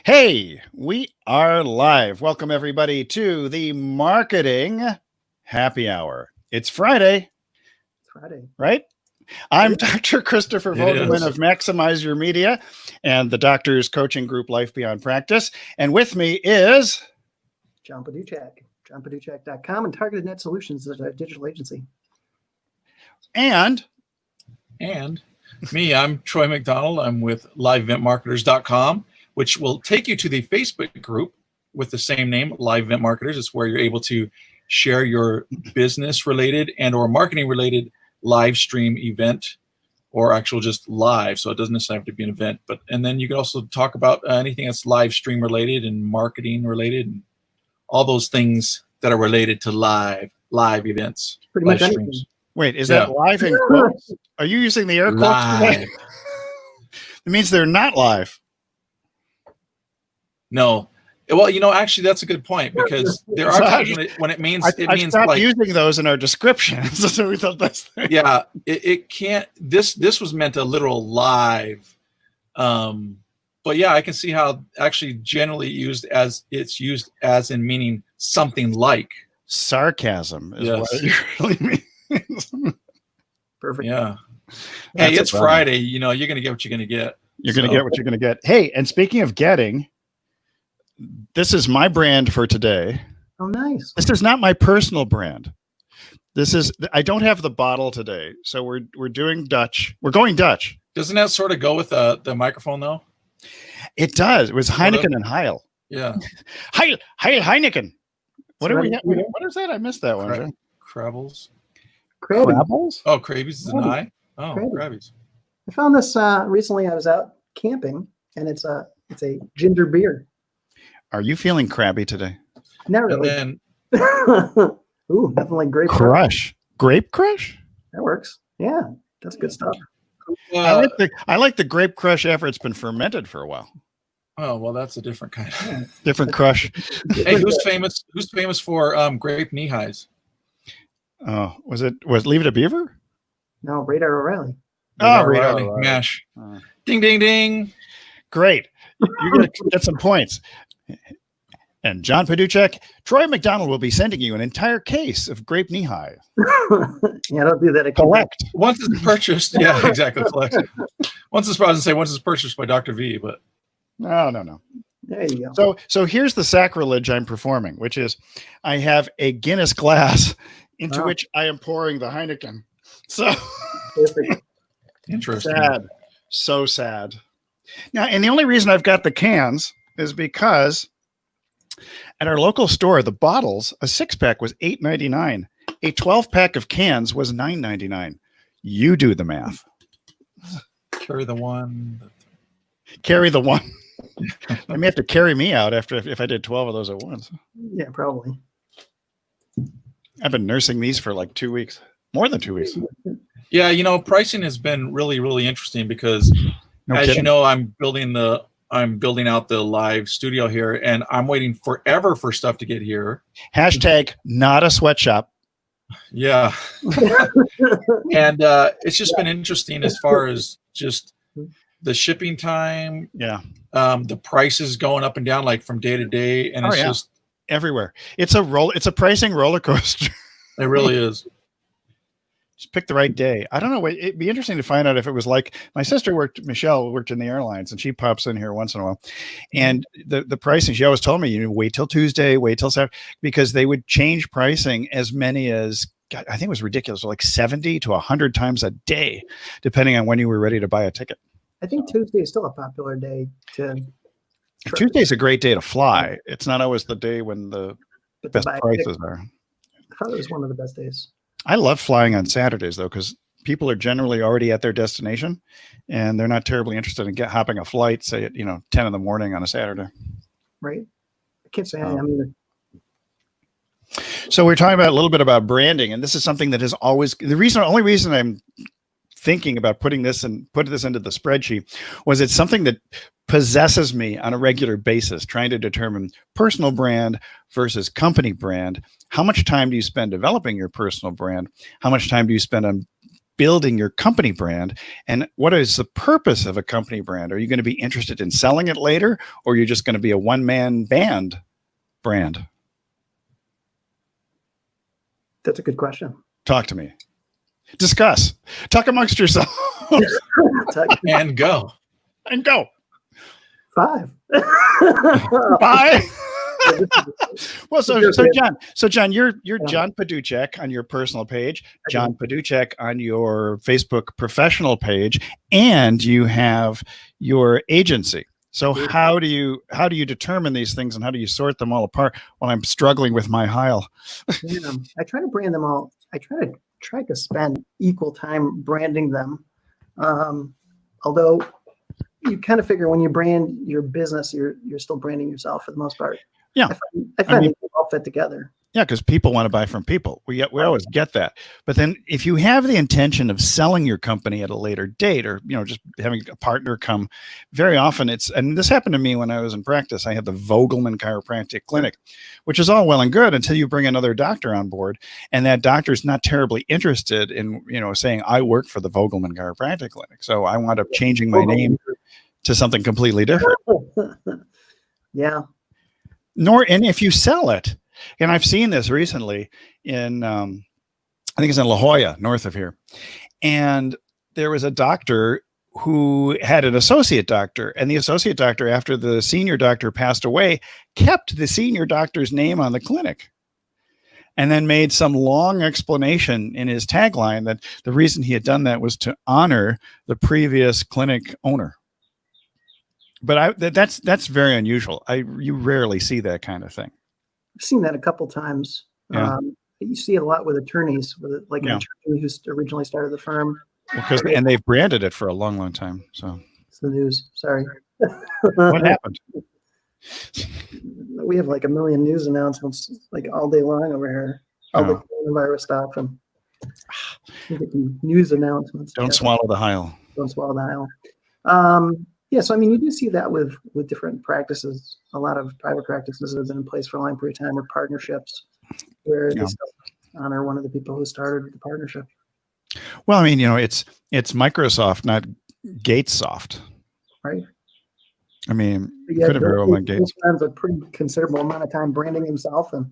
Hey, we are live. Welcome, everybody, to the Marketing Happy Hour. It's Friday, right? I'm Dr. Christopher Vogelman of Maximize Your Media and the Doctor's Coaching Group Life Beyond Practice. And with me is JohnPaduchak, JohnPaduchak.com, and Targeted Net Solutions is a digital agency. And me, I'm Troy McDonald. I'm with LiveEventMarketers.com, which will take you to the Facebook group with the same name, Live Event Marketers. It's where you're able to share your business-related and or marketing-related live stream event, or actual just live. So it doesn't necessarily have to be an event. And then you can also talk about anything that's live stream related and marketing related, and all those things that are related to live events. Pretty much live anything. streams. wait, is that live in quotes? Are you using the air quotes? Live. It means they're not live. No. Well, actually, that's a good point, because there are times when it means I means stopped like using those in our descriptions. So we thought that's yeah, it can't. This was meant a literal live, but yeah, I can see how actually generally used as in meaning something like sarcasm is Yes. what it really means. Perfect. Yeah. That's Hey, it's funny. Friday. You're going to get what you're going to get. You're going to get what you're going to get. Hey, and speaking of getting, this is my brand for today. Oh, nice. This is not my personal brand. I don't have the bottle today. So we're doing Dutch. We're going Dutch. Doesn't that sort of go with the microphone though? It does. It was Heineken and Heil. Yeah. Heil Heineken. What do we right. have? What is that? I missed that one. Joe. Crabbles. Krabby. Crabbles? Oh, Krabies is an Krabby. eye. Oh, Krabby. Krabbies. I found this recently. I was out camping, and it's a ginger beer. Are you feeling crabby today? Not And really. then Ooh, nothing like grape Crush. Grape crush? That works. Yeah, that's good stuff. I like the grape crush after it's been fermented for a while. oh, well, that's a different kind of. Different crush. Hey, who's famous? Who's famous for grape knee highs? Oh, was Leave It a Beaver? No, Radar O'Reilly. Oh, Radar Radar O'Reilly. O'Reilly. Mash. Uh, Ding, ding, ding. Great. You're going to get some points. And John Paduchak, Troy McDonald will be sending you an entire case of grape knee high. Yeah, don't do that again. Collect. Once it's purchased, yeah, exactly. Flex. Once it's purchased by Dr. V, but No. There you go. So here's the sacrilege I'm performing, which is I have a Guinness glass into Wow. which I am pouring the Heineken. So Perfect. interesting. sad. So sad. Now, and the only reason I've got the cans is because at our local store, the bottles, a 6-pack was $8.99. A 12-pack of cans was $9.99. You do the math. Carry the one. Carry the one. They may have to carry me out if I did 12 of those at once. Yeah, probably. I've been nursing these for like 2 weeks, more than 2 weeks. Yeah, pricing has been really, really interesting because, No as kidding. you know, I'm building out the live studio here, and I'm waiting forever for stuff to get here. Hashtag not a sweatshop. Yeah. And it's just been interesting as far as just the shipping time, Yeah, the prices going up and down like from day to day, and Oh, it's yeah. just everywhere. It's a pricing roller coaster. it really is. Just pick the right day. I don't know. It'd be interesting to find out if it was like my sister Michelle worked in the airlines, and she pops in here once in a while. And the pricing, she always told me, wait till Tuesday, wait till Saturday, because they would change pricing as many as, God, I think it was ridiculous, like 70 to 100 times a day, depending on when you were ready to buy a ticket. I think Tuesday is still a popular day to. Tuesday's a great day to fly. It's not always the day when the but to best buy a prices ticket. are. I thought it was one of the best days. I love flying on Saturdays though, because people are generally already at their destination and they're not terribly interested in hopping a flight, say at 10 in the morning on a Saturday. Right? I can't say Oh. I mean, So we're talking about a little bit about branding, and this is something that is always only reason I'm thinking about putting this into the spreadsheet was it's something that possesses me on a regular basis, trying to determine personal brand versus company brand. How much time do you spend developing your personal brand? How much time do you spend on building your company brand. And what is the purpose of a company brand? Are you going to be interested in selling it later, or are you just going to be a one-man band brand? That's a good question. Talk to me. Discuss. Talk amongst yourselves. And go. And go. 5. Bye. Well, so John, you're Yeah. John Paduchak on your personal page, John Paduchak on your Facebook professional page, and you have your agency. So how do you determine these things, and how do you sort them all apart when I'm struggling with my Heil? Yeah, I try to brand them all. I try to spend equal time branding them. Although you kind of figure when you brand your business, you're still branding yourself for the most part. Yeah. I find they all fit together. Yeah, because people want to buy from people. We always get that. But then if you have the intention of selling your company at a later date, or just having a partner come, very often and this happened to me when I was in practice. I had the Vogelman Chiropractic Clinic, which is all well and good until you bring another doctor on board, and that doctor's not terribly interested in saying, I work for the Vogelman Chiropractic Clinic, so I wound up changing my name to something completely different. Yeah. And if you sell it, and I've seen this recently in, I think it's in La Jolla, north of here. And there was a doctor who had an associate doctor, and the associate doctor, after the senior doctor passed away, kept the senior doctor's name on the clinic, and then made some long explanation in his tagline that the reason he had done that was to honor the previous clinic owner. But that's very unusual. You rarely see that kind of thing. I've seen that a couple times. Yeah. You see it a lot with attorneys, an attorney who originally started the firm. And they've branded it for a long, long time. So it's the news. Sorry. What happened? We have like 1 million news announcements all day long over here. All the coronavirus stuff and news announcements. Don't swallow the Heil. Don't swallow the Heil. Yeah, so you do see that with different practices. A lot of private practices that have been in place for a long period of time, or partnerships, where they still honor one of the people who started the partnership. Well, it's Microsoft, not Gatesoft, right? Could have very well been Gates. He spends a pretty considerable amount of time branding himself, and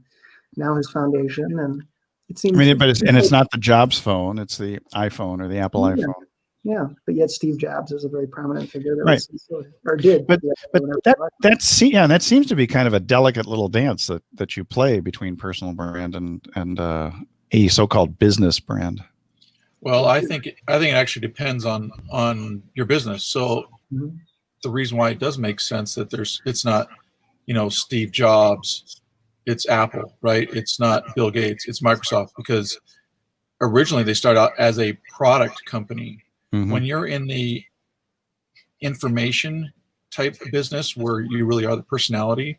now his foundation, and it seems. It's not the Jobs phone; it's the iPhone or the Apple iPhone. Yeah, but yet Steve Jobs is a very prominent figure that did. But that seems to be kind of a delicate little dance that you play between personal brand and a so-called business brand. Well, I think it actually depends on your business. So the reason why it does make sense that it's not Steve Jobs, it's Apple, right? It's not Bill Gates, it's Microsoft, because originally they started out as a product company. Mm-hmm. When you're in the information type of business where you really are the personality,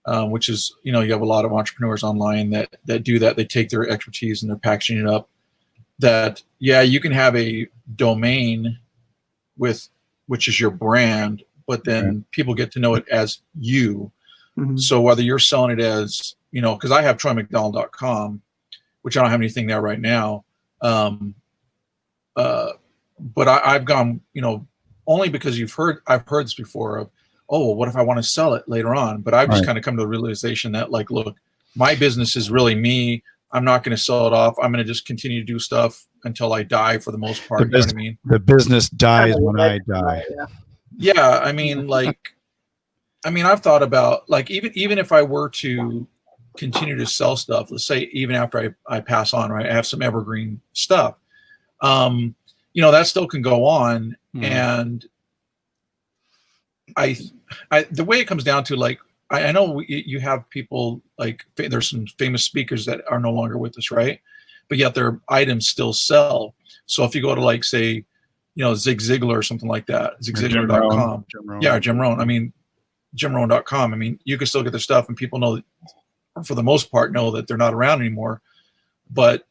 which is, you have a lot of entrepreneurs online that do that. They take their expertise and they're packaging it up. That, you can have a domain which is your brand, but then people get to know it as you. Mm-hmm. So whether you're selling it as, because I have TroyMcDonald.com, which I don't have anything there right now. But I've gone, only because I've heard this before of, what if I want to sell it later on? But I've just kind of come to the realization that look, my business is really me. I'm not going to sell it off. I'm going to just continue to do stuff until I die, for the most part. You know what I mean? The business dies when I die. Yeah. I've thought about even if I were to continue to sell stuff, let's say even after I pass on, right? I have some evergreen stuff. That still can go on. And the way it comes down to, I know you have people there's some famous speakers that are no longer with us, right? But yet their items still sell. So if you go to say, Zig Ziglar or something like that, ZigZiglar.com. Jim Rohn. JimRohn.com. You can still get their stuff, and people know, for the most part, know that they're not around anymore. But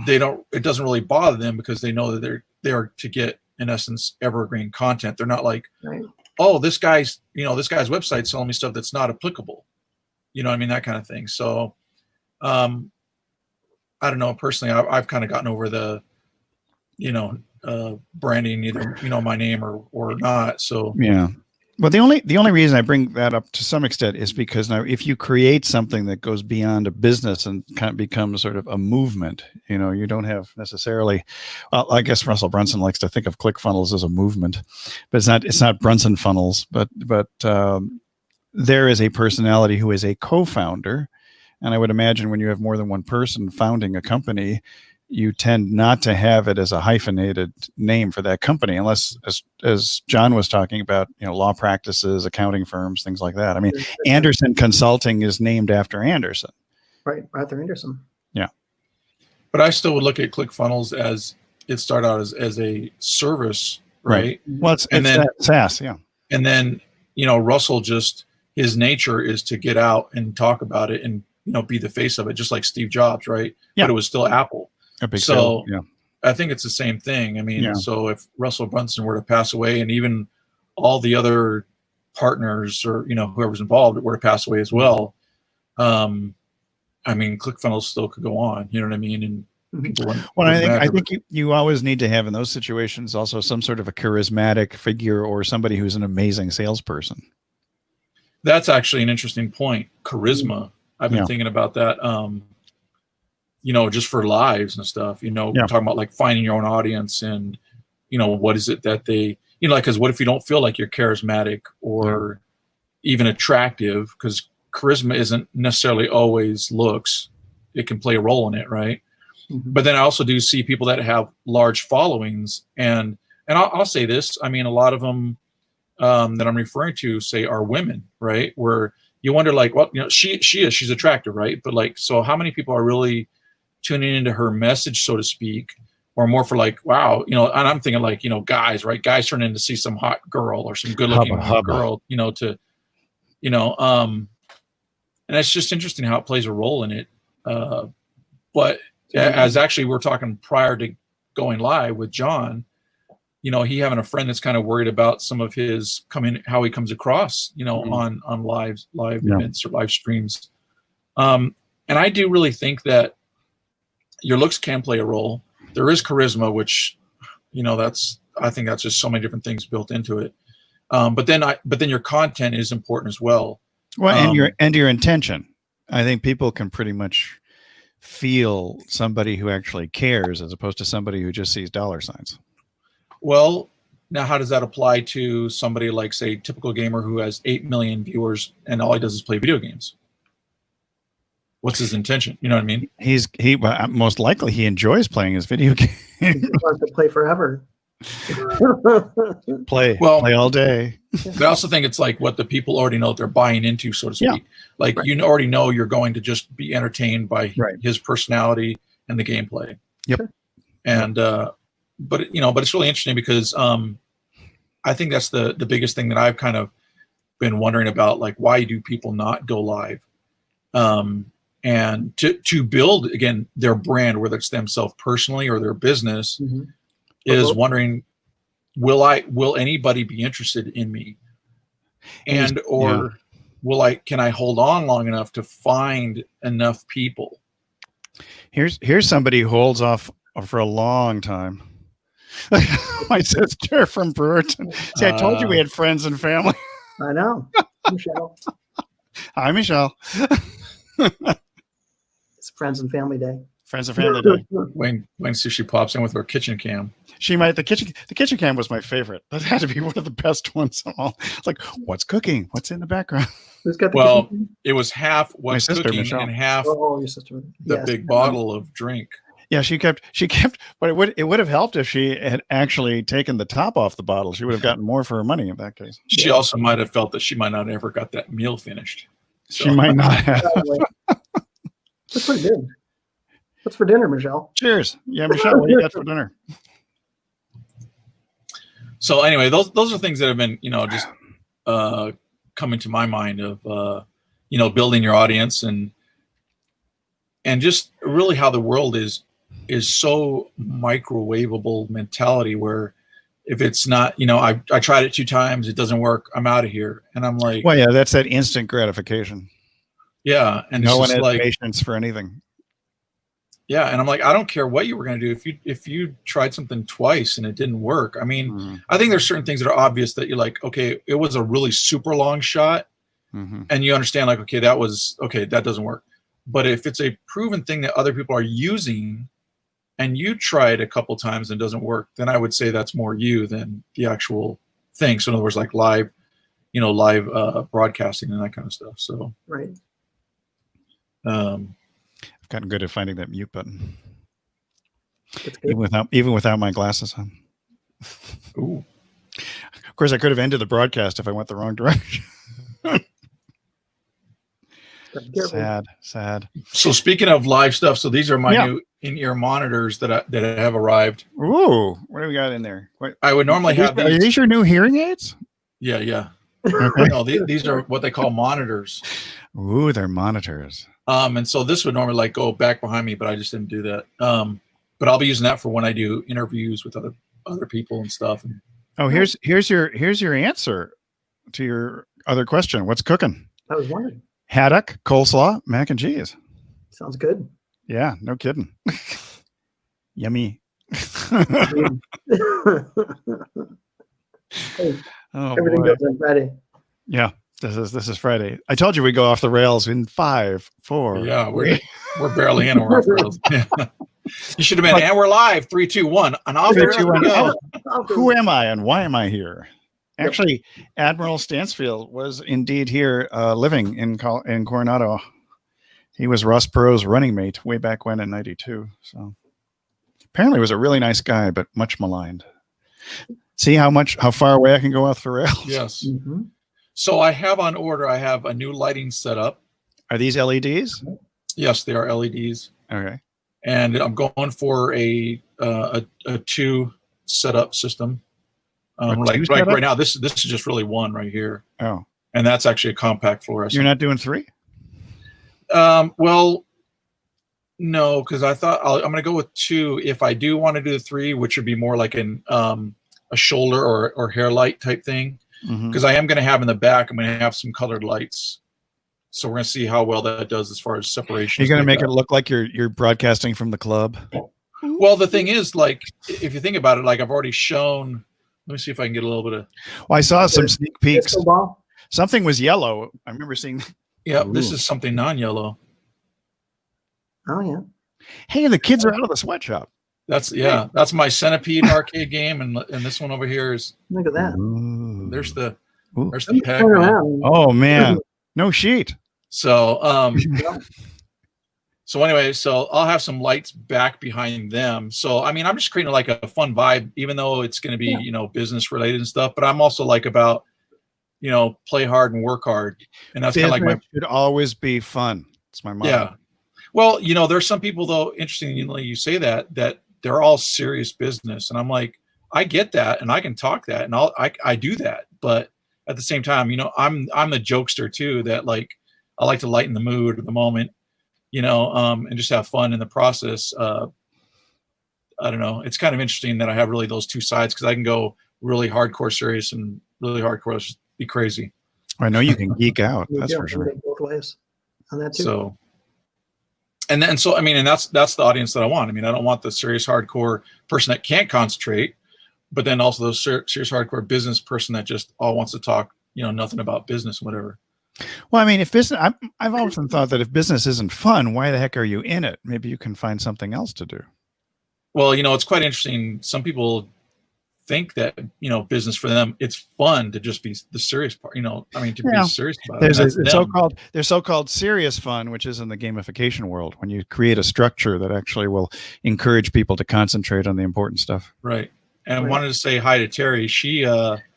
it doesn't really bother them, because they know that they're there to get, in essence, evergreen content. They're not this guy's website's selling me stuff that's not applicable. That kind of thing. So I don't know, personally, I've kind of gotten over branding either, my name or not. So Yeah. Well, the only reason I bring that up to some extent is because now if you create something that goes beyond a business and kind of becomes sort of a movement, you don't have necessarily, well, I guess Russell Brunson likes to think of ClickFunnels as a movement, but it's not Brunson funnels, but there is a personality who is a co-founder. And I would imagine when you have more than one person founding a company, you tend not to have it as a hyphenated name for that company, unless, as John was talking about, law practices, accounting firms, things like that. I mean, Anderson Consulting is named after Anderson. Right, Arthur Anderson. Yeah. But I still would look at ClickFunnels as it started out as a service, right? Well, it's SaaS, yeah. And then, Russell his nature is to get out and talk about it and, be the face of it, just like Steve Jobs, right? Yeah. But it was still Apple. So yeah. I think it's the same thing. I mean, So if Russell Brunson were to pass away, and even all the other partners or whoever's involved were to pass away as well, I mean, ClickFunnels still could go on. You know what I mean? And people I think you always need to have in those situations also some sort of a charismatic figure or somebody who's an amazing salesperson. That's actually an interesting point. Charisma. I've been thinking about that. Just for lives and stuff, talking about like finding your own audience and, what is it that they, because what if you don't feel like you're charismatic or even attractive? Because charisma isn't necessarily always looks. It can play a role in it, right? Mm-hmm. But then I also do see people that have large followings, and I'll say this. I mean, a lot of them that I'm referring to, say, are women, right? Where you wonder, like, well, she's attractive, right? But like, so how many people are really tuning into her message, so to speak, or more for like, wow, and I'm thinking like, guys, right? Guys turn in to see some hot girl or some good looking girl, and it's just interesting how it plays a role in it. But as actually we're talking prior to going live with John, he having a friend that's kind of worried about some of his how he comes across, on live events or live streams. And I do really think that your looks can play a role. There is charisma, which, I think that's just so many different things built into it. But then your content is important as well. Well, and your intention. I think people can pretty much feel somebody who actually cares as opposed to somebody who just sees dollar signs. Well, now how does that apply to somebody like, say, typical gamer who has 8 million viewers and all he does is play video games? What's his intention? You know what I mean? He most likely he enjoys playing his video game. He wants to play forever. play all day. But I also think it's like what the people already know that they're buying into, so to speak. Yeah. Like you already know you're going to just be entertained by his personality and the gameplay. Yep. And but it's really interesting because I think that's the biggest thing that I've kind of been wondering about, like, why do people not go live? And to build, again, their brand, whether it's themselves personally or their business, is wondering, will anybody be interested in me? And can I hold on long enough to find enough people? Here's somebody who holds off for a long time. My sister from Brewerton. See, I told you we had friends and family. I know. Michelle. Hi, Michelle. It's Friends and Family Day. Friends and Family Day. When Sushi pops in with her kitchen cam. She might. The kitchen cam was my favorite. That had to be one of the best ones of all. It's like, what's cooking? What's in the background? Who's got the it was half what's cooking Michelle. And half your sister. The big bottle of drink. Yeah, she kept, but it would have helped if she had actually taken the top off the bottle. She would have gotten more for her money in that case. She also might have felt that she might not have ever got that meal finished. So. She might not have. That's pretty good. What's for dinner, Michelle? Cheers. Yeah, Michelle, what do you got for dinner? So anyway, those are things that have been, just coming to my mind of, building your audience and just really how the world is so microwavable mentality where if it's not, I tried it 2 times, it doesn't work, I'm out of here. And I'm like, well, yeah, that's that instant gratification. Yeah. And no one has patience for anything. Yeah, and I'm like, I don't care what you were going to do. If you tried something twice and it didn't work, I mean, I think there's certain things that are obvious that you're like, okay, it was a really super long shot, and you understand like, okay, that doesn't work. But if it's a proven thing that other people are using, and you try it a couple times and it doesn't work, then I would say that's more you than the actual thing. So in other words, like live broadcasting and that kind of stuff. So Right. I've gotten good at finding that mute button, That's good. even without my glasses on. Ooh. Of course, I could have ended the broadcast if I went the wrong direction. Sad. So speaking of live stuff, so these are my new in-ear monitors that have arrived. Ooh, what do we got in there? What, I would normally have these. Are these your new hearing aids? Yeah. Okay. No, these are what they call monitors. Ooh, they're monitors. And so this would normally like go back behind me, but I just didn't do that. But I'll be using that for when I do interviews with other people and stuff. Oh, here's your answer to your other question. What's cooking? I was wondering. Haddock, coleslaw, mac and cheese. Sounds good. Yeah, no kidding. Yummy. Hey, Oh, everything boy. goes on Friday. Yeah, this is Friday. I told you we go off the rails in 5, 4. Yeah, we're barely in. We're yeah. You should have been. And we're live. 3, 2, 1. And off the 3, rails 2, we 1. go. Who am I and why am I here? Actually, Admiral Stansfield was indeed here living in Coronado. He was Ross Perot's running mate way back when in 92. So apparently was a really nice guy, but much maligned. See how far away I can go off the rails? Yes. Mm-hmm. So I have on order, I have a new lighting setup. Are these LEDs? Yes, they are LEDs. Okay. And I'm going for a 2 setup system. Like right now, this is just really 1 right here. Oh. And that's actually a compact fluorescent. You're not doing 3? Well, no, because I thought I'm going to go with 2 if I do want to do the 3, which would be more like a shoulder or hair light type thing. Because I am going to have in the back, I'm going to have some colored lights. So we're going to see how well that does as far as separation. You're going to make it look like you're broadcasting from the club. Well, the thing is, like, if you think about it, like I've already shown. Let me see if I can get a little bit of. Well, I saw some sneak peeks. Ball? Something was yellow. I remember seeing. Yeah, Ooh. This is something non-yellow. Oh yeah. Hey, the kids are out of the sweatshop. That's my Centipede arcade game, and this one over here is. Look at that. Ooh. There's the Ooh. Pac-Man. Oh man, no sheet. So so anyway, so I'll have some lights back behind them. So I mean, I'm just creating like a fun vibe, even though it's going to be business related and stuff. But I'm also like about play hard and work hard, and that's kind of like my should always be fun. It's my motto. Yeah. Well, there's some people though. Interestingly, you say that they're all serious business, and I'm like, I get that, and I can talk that, and I do that, but at the same time, I'm the jokester too. That like I like to lighten the mood at the moment, and just have fun in the process. I don't know. It's kind of interesting that I have really those 2 sides because I can go really hardcore serious and really hardcore just be crazy. I know you can geek out. That's for sure. Both ways on that too. So. And then, so, I mean, and that's the audience that I want. I mean, I don't want the serious hardcore person that can't concentrate, but then also the serious hardcore business person that just all wants to talk, nothing about business, whatever. Well, I mean, if business, I've often thought that if business isn't fun, why the heck are you in it? Maybe you can find something else to do. Well, it's quite interesting. Some people think that business for them, it's fun to just be the serious part. Be serious about it. There's so-called serious fun, which is in the gamification world when you create a structure that actually will encourage people to concentrate on the important stuff. Right. And I wanted to say hi to Terry. She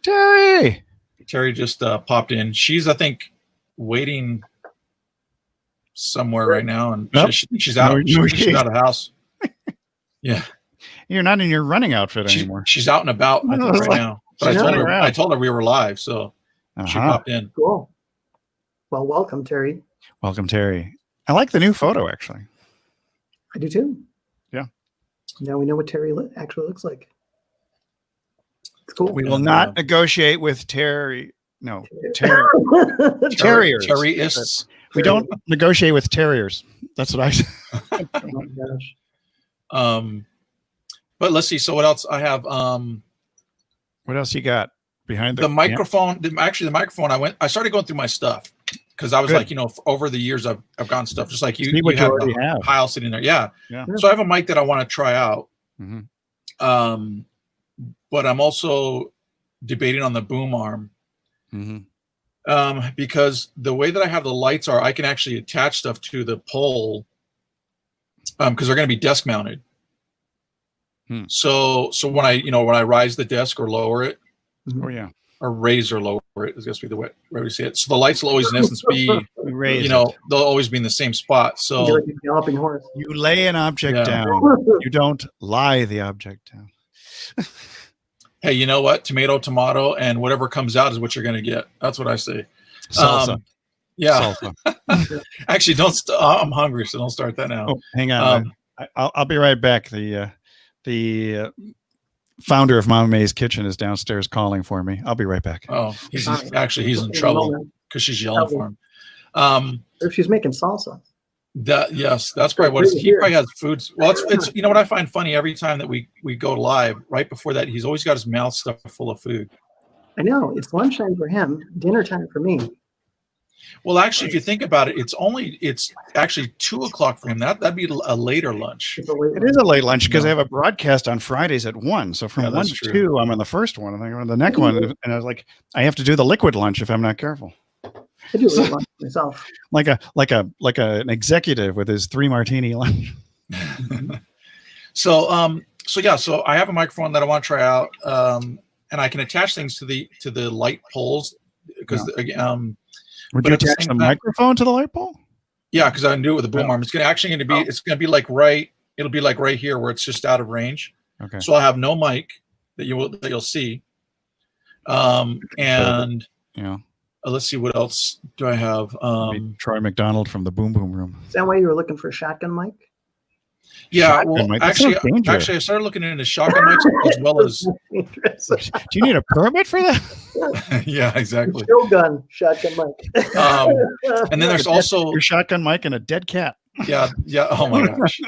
Terry just popped in. She's I think waiting somewhere right now, and she's out. She's out of the house. Yeah. You're not in your running outfit anymore. She's out and about I think, right now. But I told her we were live, so she popped in. Cool. Well, welcome, Terry. Welcome, Terry. I like the new photo, actually. I do too. Yeah. Now we know what Terry actually looks like. It's cool. We will not negotiate with Terry. No, terriers. Terrierists. We don't negotiate with terriers. That's what I said. Oh my gosh. But let's see. So what else I have? What else you got behind the microphone? The microphone. I started going through my stuff because I was like, over the years I've gotten stuff just like you. See what you already have. Pile sitting there. Yeah. So I have a mic that I want to try out. Mm-hmm. But I'm also debating on the boom arm. Mm-hmm. Because the way that I have the lights are, I can actually attach stuff to the pole. Because they're going to be desk mounted. So when I rise the desk or lower it, or raise or lower it is going to be the way we see it. So the lights will always in essence be, they'll always be in the same spot. So you're like a galloping horse. You lay an object down. You don't lie the object down. Hey, you know what? Tomato, and whatever comes out is what you're going to get. That's what I say. Salsa. Yeah. Salsa. Actually, I'm hungry, so don't start that now. Oh, hang on. I'll be right back. The founder of Mama Mae's Kitchen is downstairs calling for me. I'll be right back. Oh, he's in trouble because she's yelling for him. If she's making salsa. Yes, that's probably what he probably has food. Well, it's what I find funny every time that we go live. Right before that, he's always got his mouth stuffed full of food. I know, it's lunchtime for him, dinner time for me. Well, actually, if you think about it, it's actually 2 o'clock for him. That'd be a later lunch. It is a late lunch because I have a broadcast on Fridays at 1. So from 1 to 2, I'm on the first one, and I go on the next one, and I was like, I have to do the liquid lunch if I'm not careful. I do late lunch myself. Like an executive with his 3 martini lunch. So I have a microphone that I want to try out, and I can attach things to the light poles because Would you attach the microphone to the light pole? Yeah, because I can do it with a boom arm. It's going to be like it'll be like right here where it's just out of range. Okay. So I'll have no mic that you'll see. And let's see, what else do I have? Troy McDonald from the Boom Boom Room. Is that why you were looking for a shotgun mic? Yeah, actually, I started looking into shotgun mics as well as. Do you need a permit for that? Yeah, exactly. Shotgun mic. And then there's also your shotgun mic and a dead cat. Yeah. Oh my gosh.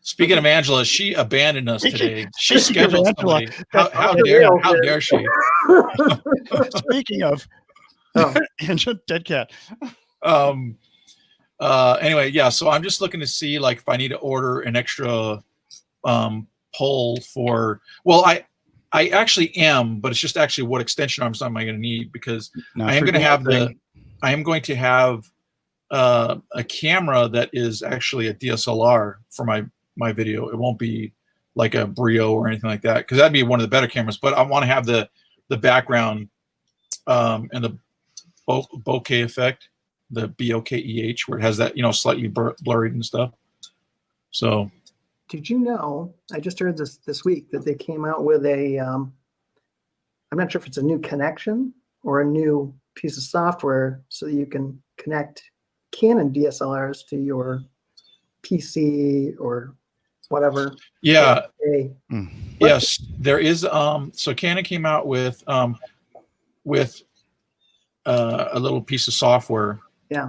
Speaking of Angela, she abandoned us today. She scheduled somebody. How dare she? Speaking of Angela, dead cat. Anyway, yeah. So I'm just looking to see if I need to order an extra pole for. Well, I actually am, but it's just actually what extension arms am I going to need because I am going to have a camera that is actually a DSLR for my video. It won't be like a Brio or anything like that because that'd be one of the better cameras. But I want to have the background and the bokeh effect. The BOKEH, where it has that, slightly blurred and stuff. So, did you know? I just heard this week that they came out with a. I'm not sure if it's a new connection or a new piece of software, so that you can connect Canon DSLRs to your PC or whatever. Yeah. Yes, there is. So Canon came out with a little piece of software.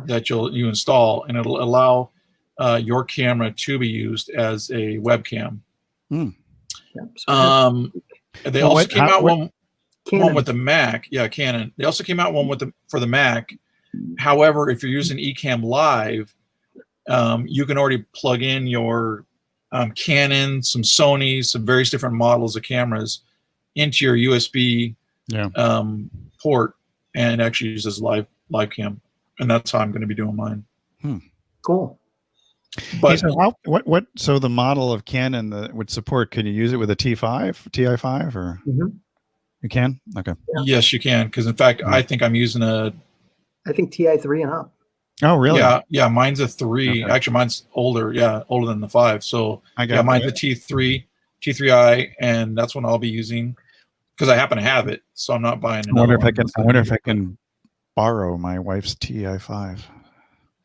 That you install, and it'll allow your camera to be used as a webcam. They also came out one with the Mac. Yeah, Canon. They also came out one for the Mac. However, if you're using Ecamm Live, you can already plug in your Canon, some Sony, some various different models of cameras into your USB port, and actually use as live cam. And that's how I'm going to be doing mine. Cool. But so the model of Canon that would support, can you use it with a TI5 or you can? Okay. Yeah. Yes, you can. Because in fact, I think I'm using I think TI3 and up. Oh, really? Yeah. Mine's a 3. Okay. Actually, mine's older. Yeah, older than the 5. So mine's a T3i, and that's what I'll be using because I happen to have it. So I'm not buying another one. I wonder if I can borrow my wife's TI5.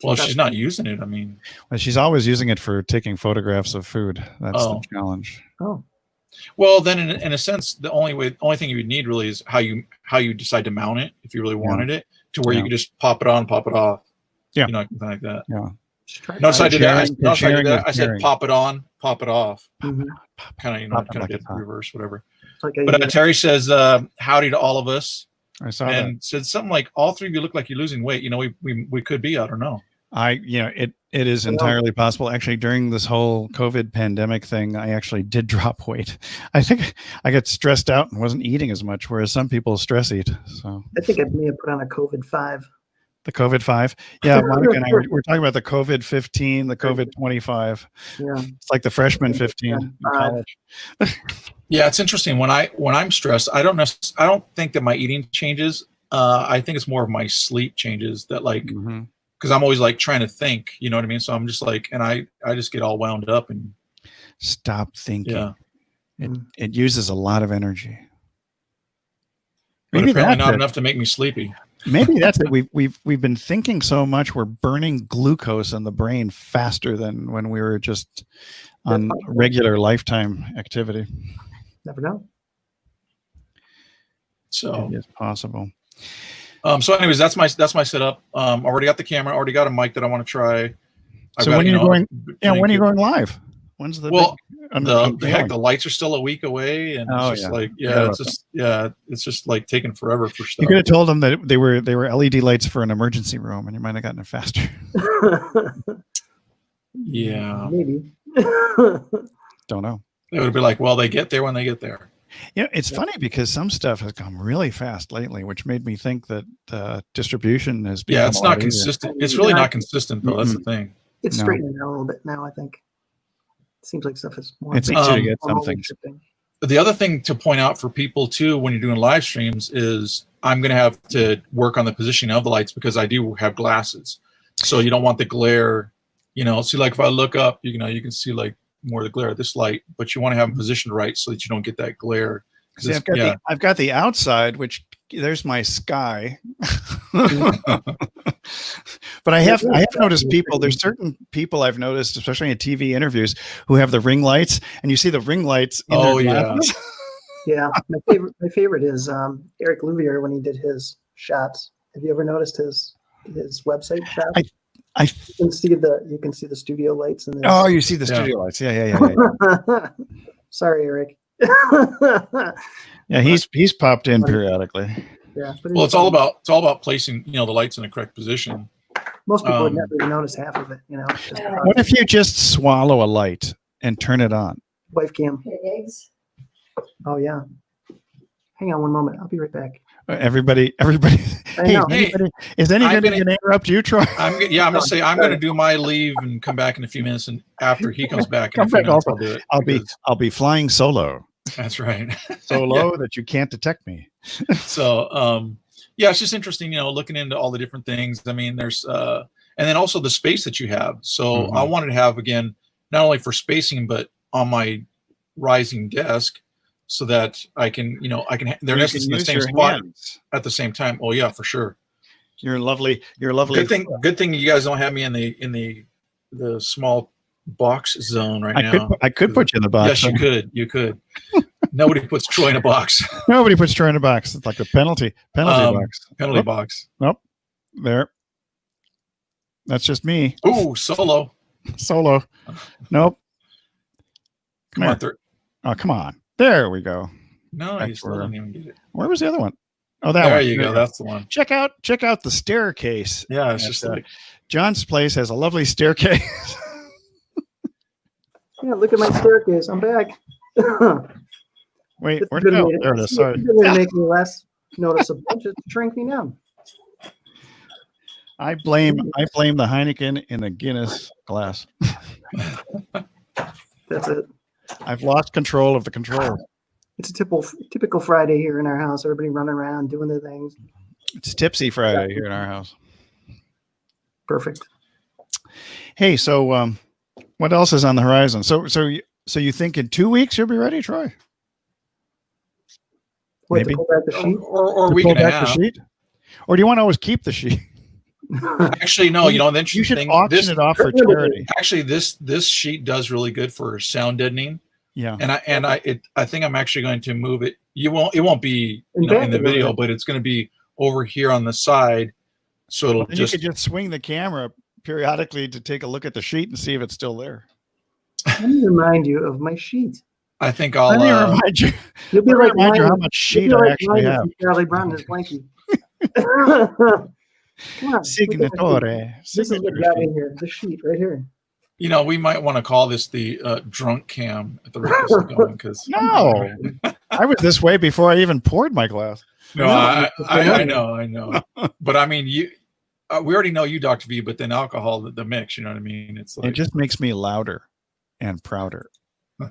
Well, she's not using it. I mean, she's always using it for taking photographs of food. That's the challenge. Oh, well, then in a sense, the only thing you would need really is how you decide to mount it if you really wanted it to where you could just pop it on, pop it off. Yeah, something like that. Yeah. Just try Notice I did that. Sharing- Notice I did sharing that. is I said caring. pop it on, pop it off. Mhm. Kind of, Pop it kind of like did it's hot. reverse, whatever. It's like a, But Terry says, howdy to all of us. I saw And said something like, all three of you look like you're losing weight. We could be, I don't know. that. It is entirely possible. Actually, during this whole COVID pandemic thing, I actually did drop weight. I think I got stressed out and wasn't eating as much, whereas some people stress eat. So I think I may have put on a COVID 5. the COVID 5. Yeah, Monica and I were talking about the COVID 15, the COVID 25. Yeah. It's like the freshman 15 in college. Yeah, it's interesting. When I'm stressed, I don't think that my eating changes. I think it's more of my sleep changes that because I'm always like trying to think, you know what I mean? So I'm just like, and I just get all wound up and Stop thinking. yeah. It uses a lot of energy. But Maybe apparently that's not it. enough to make me sleepy. Maybe that's it. We've been thinking so much. We're burning glucose in the brain faster than when we were just on regular lifetime activity. Never know. So It is possible. so anyways, that's my setup. Already got the camera, already got a mic that I want to try. So when are you going? Yeah, when are you going live? When's the the lights are still a week away, and it's just it's just like taking forever for stuff. You could have told them that they were LED lights for an emergency room, and you might have gotten it faster. Yeah, Maybe. Don't know. It would be like, well, they get there when they get there. It's funny because some stuff has come really fast lately, which made me think that distribution has become it's not consistent. It's really not consistent, though. That's the thing. It's straightening out a little bit now, I think. Seems like stuff is more. It's easy to get something. The other thing to point out for people too, when you're doing live streams, is I'm going to have to work on the positioning of the lights because I do have glasses, so you don't want the glare. See, like if I look up, you can see like more of the glare of this light, but you want to have them positioned right so that you don't get that glare. See, I've got the outside, which there's my sky. But I have noticed people. There's certain people I've noticed, especially in TV interviews, who have the ring lights, and you see the ring lights. Yeah. My favorite is Eric Louvier when he did his shots. Have you ever noticed his website shots? You can see the studio lights and you see the studio lights. Yeah. Sorry, Eric. Yeah, he's popped in periodically. Yeah. Well, it's all about placing the lights in the correct position. Most people would never even notice half of it. What if you just swallow a light and turn it on? Wife cam. Eggs. Oh yeah. Hang on one moment. I'll be right back. Everybody. Hey, is anybody going to interrupt you, Troy? I'm gonna say I'm gonna do my leave and come back in a few minutes, and after he comes back, I'll do it. I'll be flying solo. That's right. So low that you can't detect me. So it's just interesting, looking into all the different things. I mean, there's and then also the space that you have. So I wanted to have, again, not only for spacing, but on my rising desk, so that I can they're in the same spot at the same time. Oh yeah, for sure. You're lovely. Good thing you guys don't have me in the small box zone right now. I could put you in the box. Yes, you could. Nobody puts Troy in a box. Nobody puts Troy in a box. It's like a penalty box. Penalty box. Nope. There. That's just me. Ooh, solo. Nope. Come on. Oh, come on. There we go. No, you still didn't even get it. Where was the other one? Oh, that there one. You go. That's the one. Check out the staircase. Yeah, it's just like John's place has a lovely staircase. Yeah, look at my staircase. I'm back. Wait, where'd it go? There it is. Sorry. It's going to make me less noticeable. Just shrink me down. I blame the Heineken in the Guinness glass. That's it. I've lost control of the controls. It's a typical Friday here in our house. Everybody running around doing their things. It's Tipsy Friday here in our house. Perfect. Hey, so what else is on the horizon? So you think in 2 weeks you'll be ready, Troy? Maybe pull back the sheet, or we can back the sheet, or do you want to always keep the sheet? Actually, no. Then you should auction it off for charity. Actually, this sheet does really good for sound deadening. Yeah, and I think I'm actually going to move it. It won't be in the video, but it's going to be over here on the side. So it'll you could just swing the camera periodically to take a look at the sheet and see if it's still there. Let me remind you of my sheet. I think Let me I'll. remind you. You'll be Let me like remind you how Linus- much you'll sheet be I like actually Linus have. and Charlie Brown and his blankie. Come on, look at the sheet. Signatore. This is what Signature got sheet. me here. The sheet right here. We might want to call this the drunk cam at the rate this is going, because No, I was this way before I even poured my glass. I know. But I mean, we already know you, Dr. V, but then alcohol, the mix, you know what I mean? It's like, It just makes me louder and prouder. Yeah,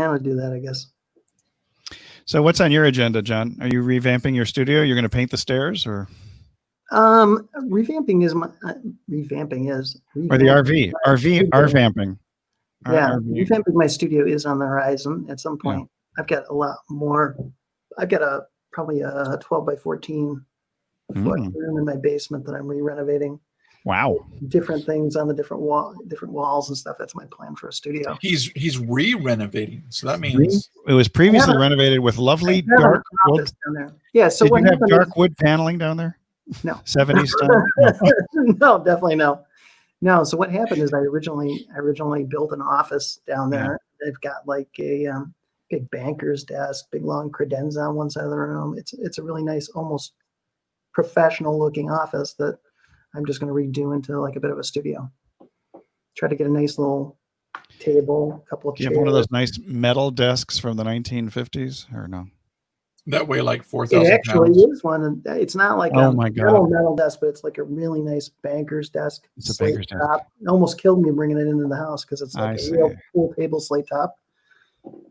I'm gonna do that, I guess. So what's on your agenda, John? Are you revamping your studio? You're going to paint the stairs or Revamping is my or the RV? RVamping. Yeah, RV. revamping my studio is on the horizon at some point. I've got a lot more. I've got probably a 12 by 14 foot room in my basement that I'm re-renovating. Wow. Different things on the different walls and stuff. That's my plan for a studio. he's re-renovating, so that means It was previously renovated with lovely I have dark an wood. office down there. Yeah. So Did what you have happened dark is- wood paneling down there? No. 70s style? No. No, definitely no. No. So what happened is I originally built an office down there. They've got like a big banker's desk, big long credenza on one side of the room. It's a really nice, almost professional looking office that I'm just going to redo into like a bit of a studio. Try to get a nice little table, a couple of Do chairs. you have one of those nice metal desks from the 1950s or no? that way like It 4,000 actually pounds. is one. And it's not like Oh a my God. metal desk, but it's like a really nice banker's desk. It's a slate banker's desk. top. It almost killed me bringing it into the house because it's I like see. a real full table slate top.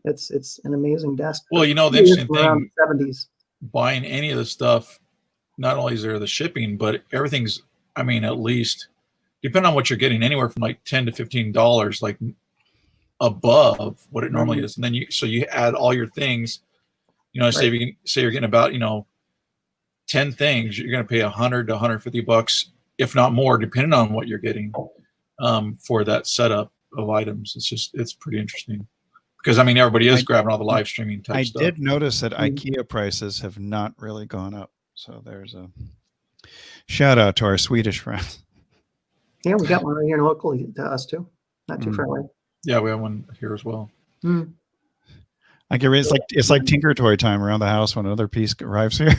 It's an amazing desk. Well, the It is interesting from around thing, the 70s. buying any of the stuff, not only is there the shipping, but everything's, I mean, at least depending on what you're getting, anywhere from like $10 to $15, like above what it normally is. And then you add all your things, say you're getting about 10 things, you're going to pay $100 to $150, if not more, depending on what you're getting for that setup of items. It's pretty interesting because I mean everybody is grabbing all the live streaming type stuff. I did notice that IKEA prices have not really gone up. So there's a shout out to our Swedish friends. Yeah, we got one right here locally to us too. Not too far away. Yeah, we have one here as well. I get it's like Tinker Toy time around the house when another piece arrives here.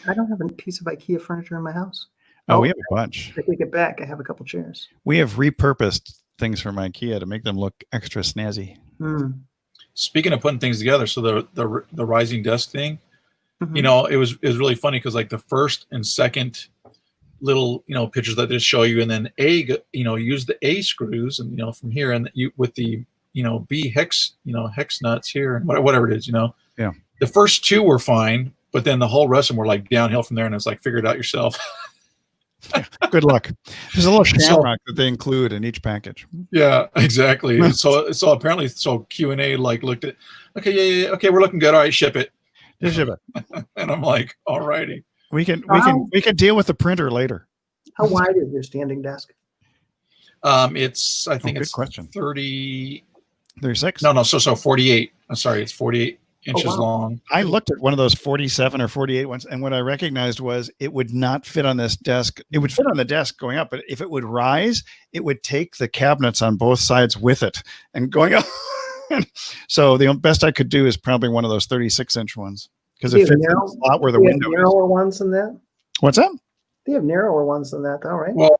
I don't have a piece of IKEA furniture in my house. Oh, we have a bunch. I take it back. I have a couple chairs. We have repurposed things from IKEA to make them look extra snazzy. Speaking of putting things together, so the rising desk thing, it was really funny because like the first and second little pictures that they show you, and then use the A screws, and from here, and you with the B hex hex nuts here and whatever it is, Yeah. The first two were fine, but then the whole rest of them were like downhill from there, and it's like figure it out yourself. Good luck. There's a little shamrock that they include in each package. Yeah, exactly. so apparently, Q&A like looked at, okay, we're looking good. All right, ship it. Just ship it. And I'm like, all righty. We can deal with the printer later. How wide is your standing desk? I think good it's question. 30. 36? No. So 48. I'm sorry, it's 48 inches wow. long. I looked at one of those 47 or 48 ones, and what I recognized was it would not fit on this desk. It would fit on the desk going up, but if it would rise, it would take the cabinets on both sides with it and going up. So the best I could do is probably one of those 36-inch ones because it fits in the slot where the window is. Narrower ones than that? What's that? They have narrower ones than that, though, right? Well,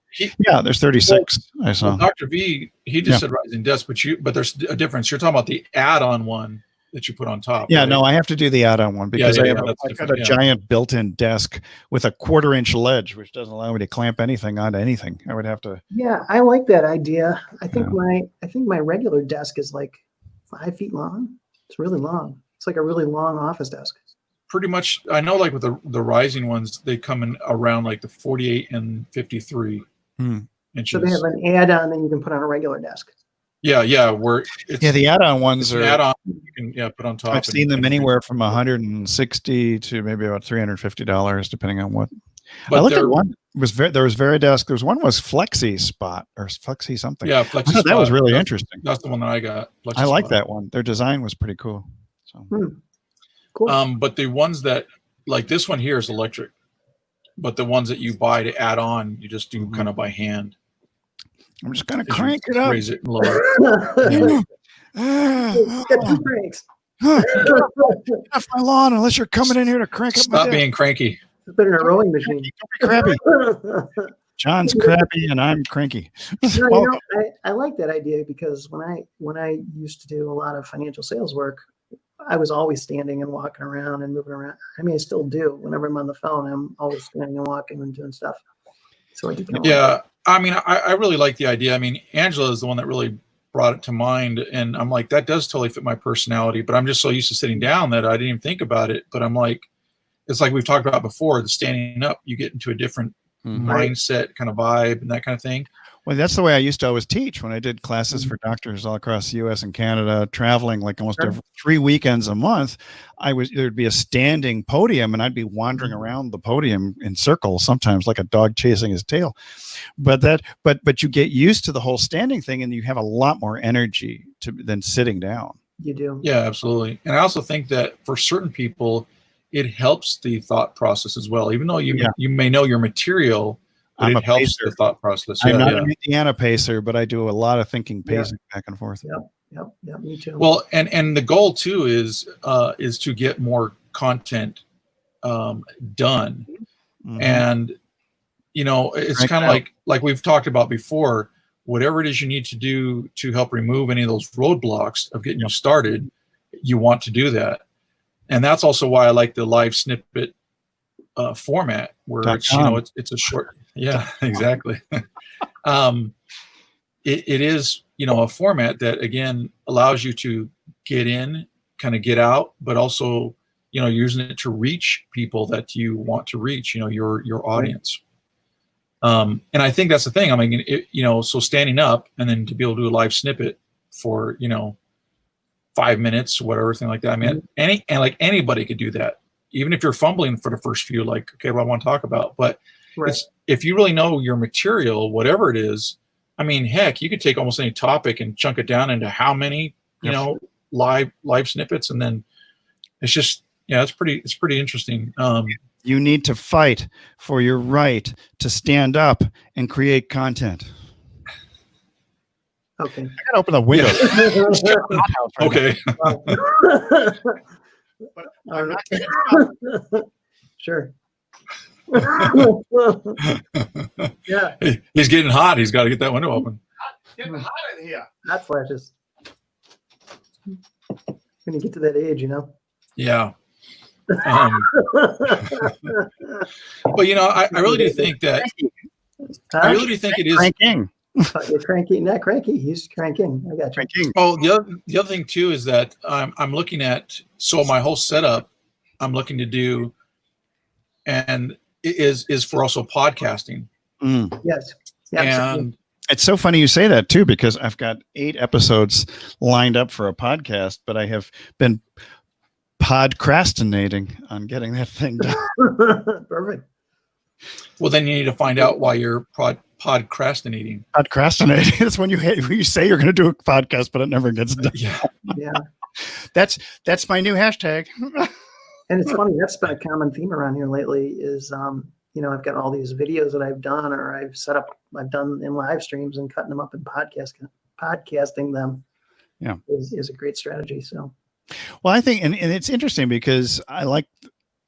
there's 36. I saw. Dr. V, he just said rising desk, but there's a difference. You're talking about the add-on one that you put on top. Yeah, right? no, I have to do the add-on one because I've got a yeah. giant built-in desk with a 1/4-inch ledge, which doesn't allow me to clamp anything onto anything. I would have to. Yeah, I like that idea. I think my regular desk is like 5 feet long. It's really long. It's like a really long office desk. Pretty much, I know like with the rising ones, they come in around like the 48 and 53 inches. So they have an add-on that you can put on a regular desk. Yeah, where it's the add-on ones are add-on you can put on top. I've seen them anywhere from $160 to maybe about $350, depending on what. But I looked at one. There was Veridesk. There was one was Flexi Spot or Flexi something. Yeah, Flexi Spot. That was really interesting. That's the one that I got. Flexi I like Spot. that one. Their design was pretty cool. So. Cool. But the ones that like this one here is electric. but the ones that you buy to add on, you just do kind of by hand. I'm just gonna crank it up. Raise it and lower it. Got two cranks. Get off my lawn unless you're coming in here to crank up my Stop deck. being cranky. It's better than a rowing machine. Don't be crabby. John's crabby and I'm cranky. No, I like that idea because when I used to do a lot of financial sales work, I was always standing and walking around and moving around. I mean, I still do. Whenever I'm on the phone, I'm always standing and walking and doing stuff. So I do. Yeah, I mean, I really like the idea. I mean, Angela is the one that really brought it to mind, and I'm like, that does totally fit my personality. But I'm just so used to sitting down that I didn't even think about it. But I'm like, it's like we've talked about before. The standing up, you get into a different mindset, kind of vibe, and that kind of thing. Well, that's the way I used to always teach when I did classes for doctors all across the U.S. and Canada, traveling like almost every 3 weekends a month. There'd be a standing podium, and I'd be wandering around the podium in circles, sometimes like a dog chasing his tail. But you get used to the whole standing thing, and you have a lot more energy than sitting down. You do. Yeah, absolutely. And I also think that for certain people, it helps the thought process as well. Even though you may know your material, but it helps the thought process. I'm not an Indiana pacer, but I do a lot done pacing back and forth. Yep, me too. Well, and the goal too is to get more content done. And it's kind of like we've talked about before, whatever it is you need to do to help remove any of those roadblocks of getting you started, you want to do that. And that's also why I like the live snippet format, where it's a short. Yeah, exactly. It is, a format that again allows you to get in, kind of get out, but also, using it to reach people that you want to reach, your audience. And I think that's the thing. I mean, so standing up and then to be able to do a live snippet for, 5 minutes, whatever, thing like that. I mean, anybody could do that. Even if you're fumbling for the first few, like, okay, what I want to talk about. But if you really know your material, whatever it is, I mean, heck, you could take almost any topic and chunk it down into how many, live snippets. And then it's just, it's pretty interesting. You need to fight for your right to stand up and create content. Okay. I gotta open the window. Okay. Sure. Yeah. He's getting hot. He's got to get that window open. Getting hot in here. Hot flashes. When you get to that age, Yeah. But I really do think that. I really do think it is. Cranking. You're cranky, not cranky. He's cranking. I got you. Cranking. Oh, the other thing too is that I'm looking at my whole setup. I'm looking to do, and is for also podcasting. Yes. And it's so funny you say that too, because I've got 8 episodes lined up for a podcast, but I have been podcrastinating on getting that thing done. Perfect. Well, then you need to find out why you're podcrastinating. Podcrastinating. That's when you say you're going to do a podcast, but it never gets done. Yeah. That's my new hashtag. And it's funny. That's been a common theme around here lately. Is I've got all these videos that I've done or I've done in live streams and cutting them up and podcasting them. Yeah, is a great strategy. So. Well, I think, and it's interesting because I like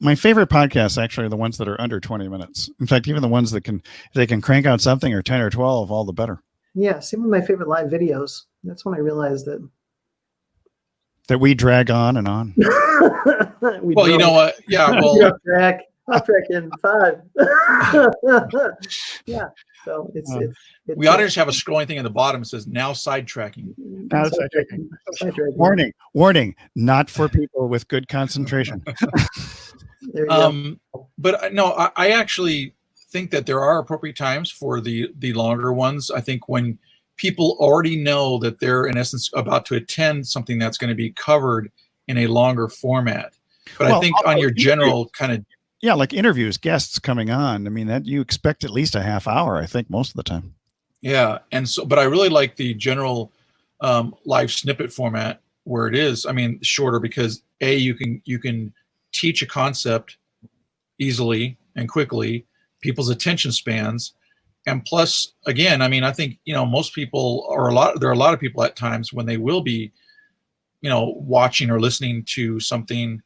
my favorite podcasts actually are the ones that are under 20 minutes. In fact, even the ones that if they can crank out something or 10 or 12, all the better. Yeah. Same with my favorite live videos. That's when I realized that we drag on and on. Well, you know what? Yeah. Well, I'll track in 5. Yeah. So it's we ought to just have a scrolling thing at the bottom that says now sidetracking. Now sidetracking. Warning, not for people with good concentration. There you go. But no, I actually think that there are appropriate times for the longer ones. I think when people already know that they're in essence about to attend something that's going to be covered in a longer format. But I think on your general kind of like interviews, guests coming on. I mean, that you expect at least a half hour, I think, most of the time. Yeah. And so, but I really like the general live snippet format where it is, I mean, shorter because you can teach a concept easily and quickly, people's attention spans. And plus, again, I mean, I think, most people, there are a lot of people at times when they will be, watching or listening to something,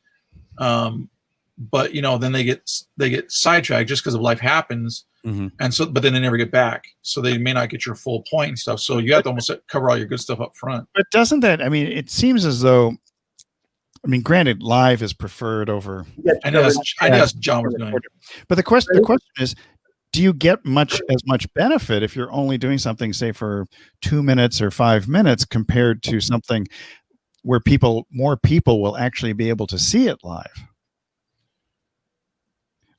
but then they get sidetracked just because of life happens. Mm-hmm. And so, but then they never get back. So they may not get your full point and stuff. So you have to almost cover all your good stuff up front. But doesn't that, I mean, it seems as though, I mean, granted, live is preferred over. I know that's John was going. But the question is, do you get as much benefit if you're only doing something, say, for 2 minutes or 5 minutes, compared to something where more people will actually be able to see it live?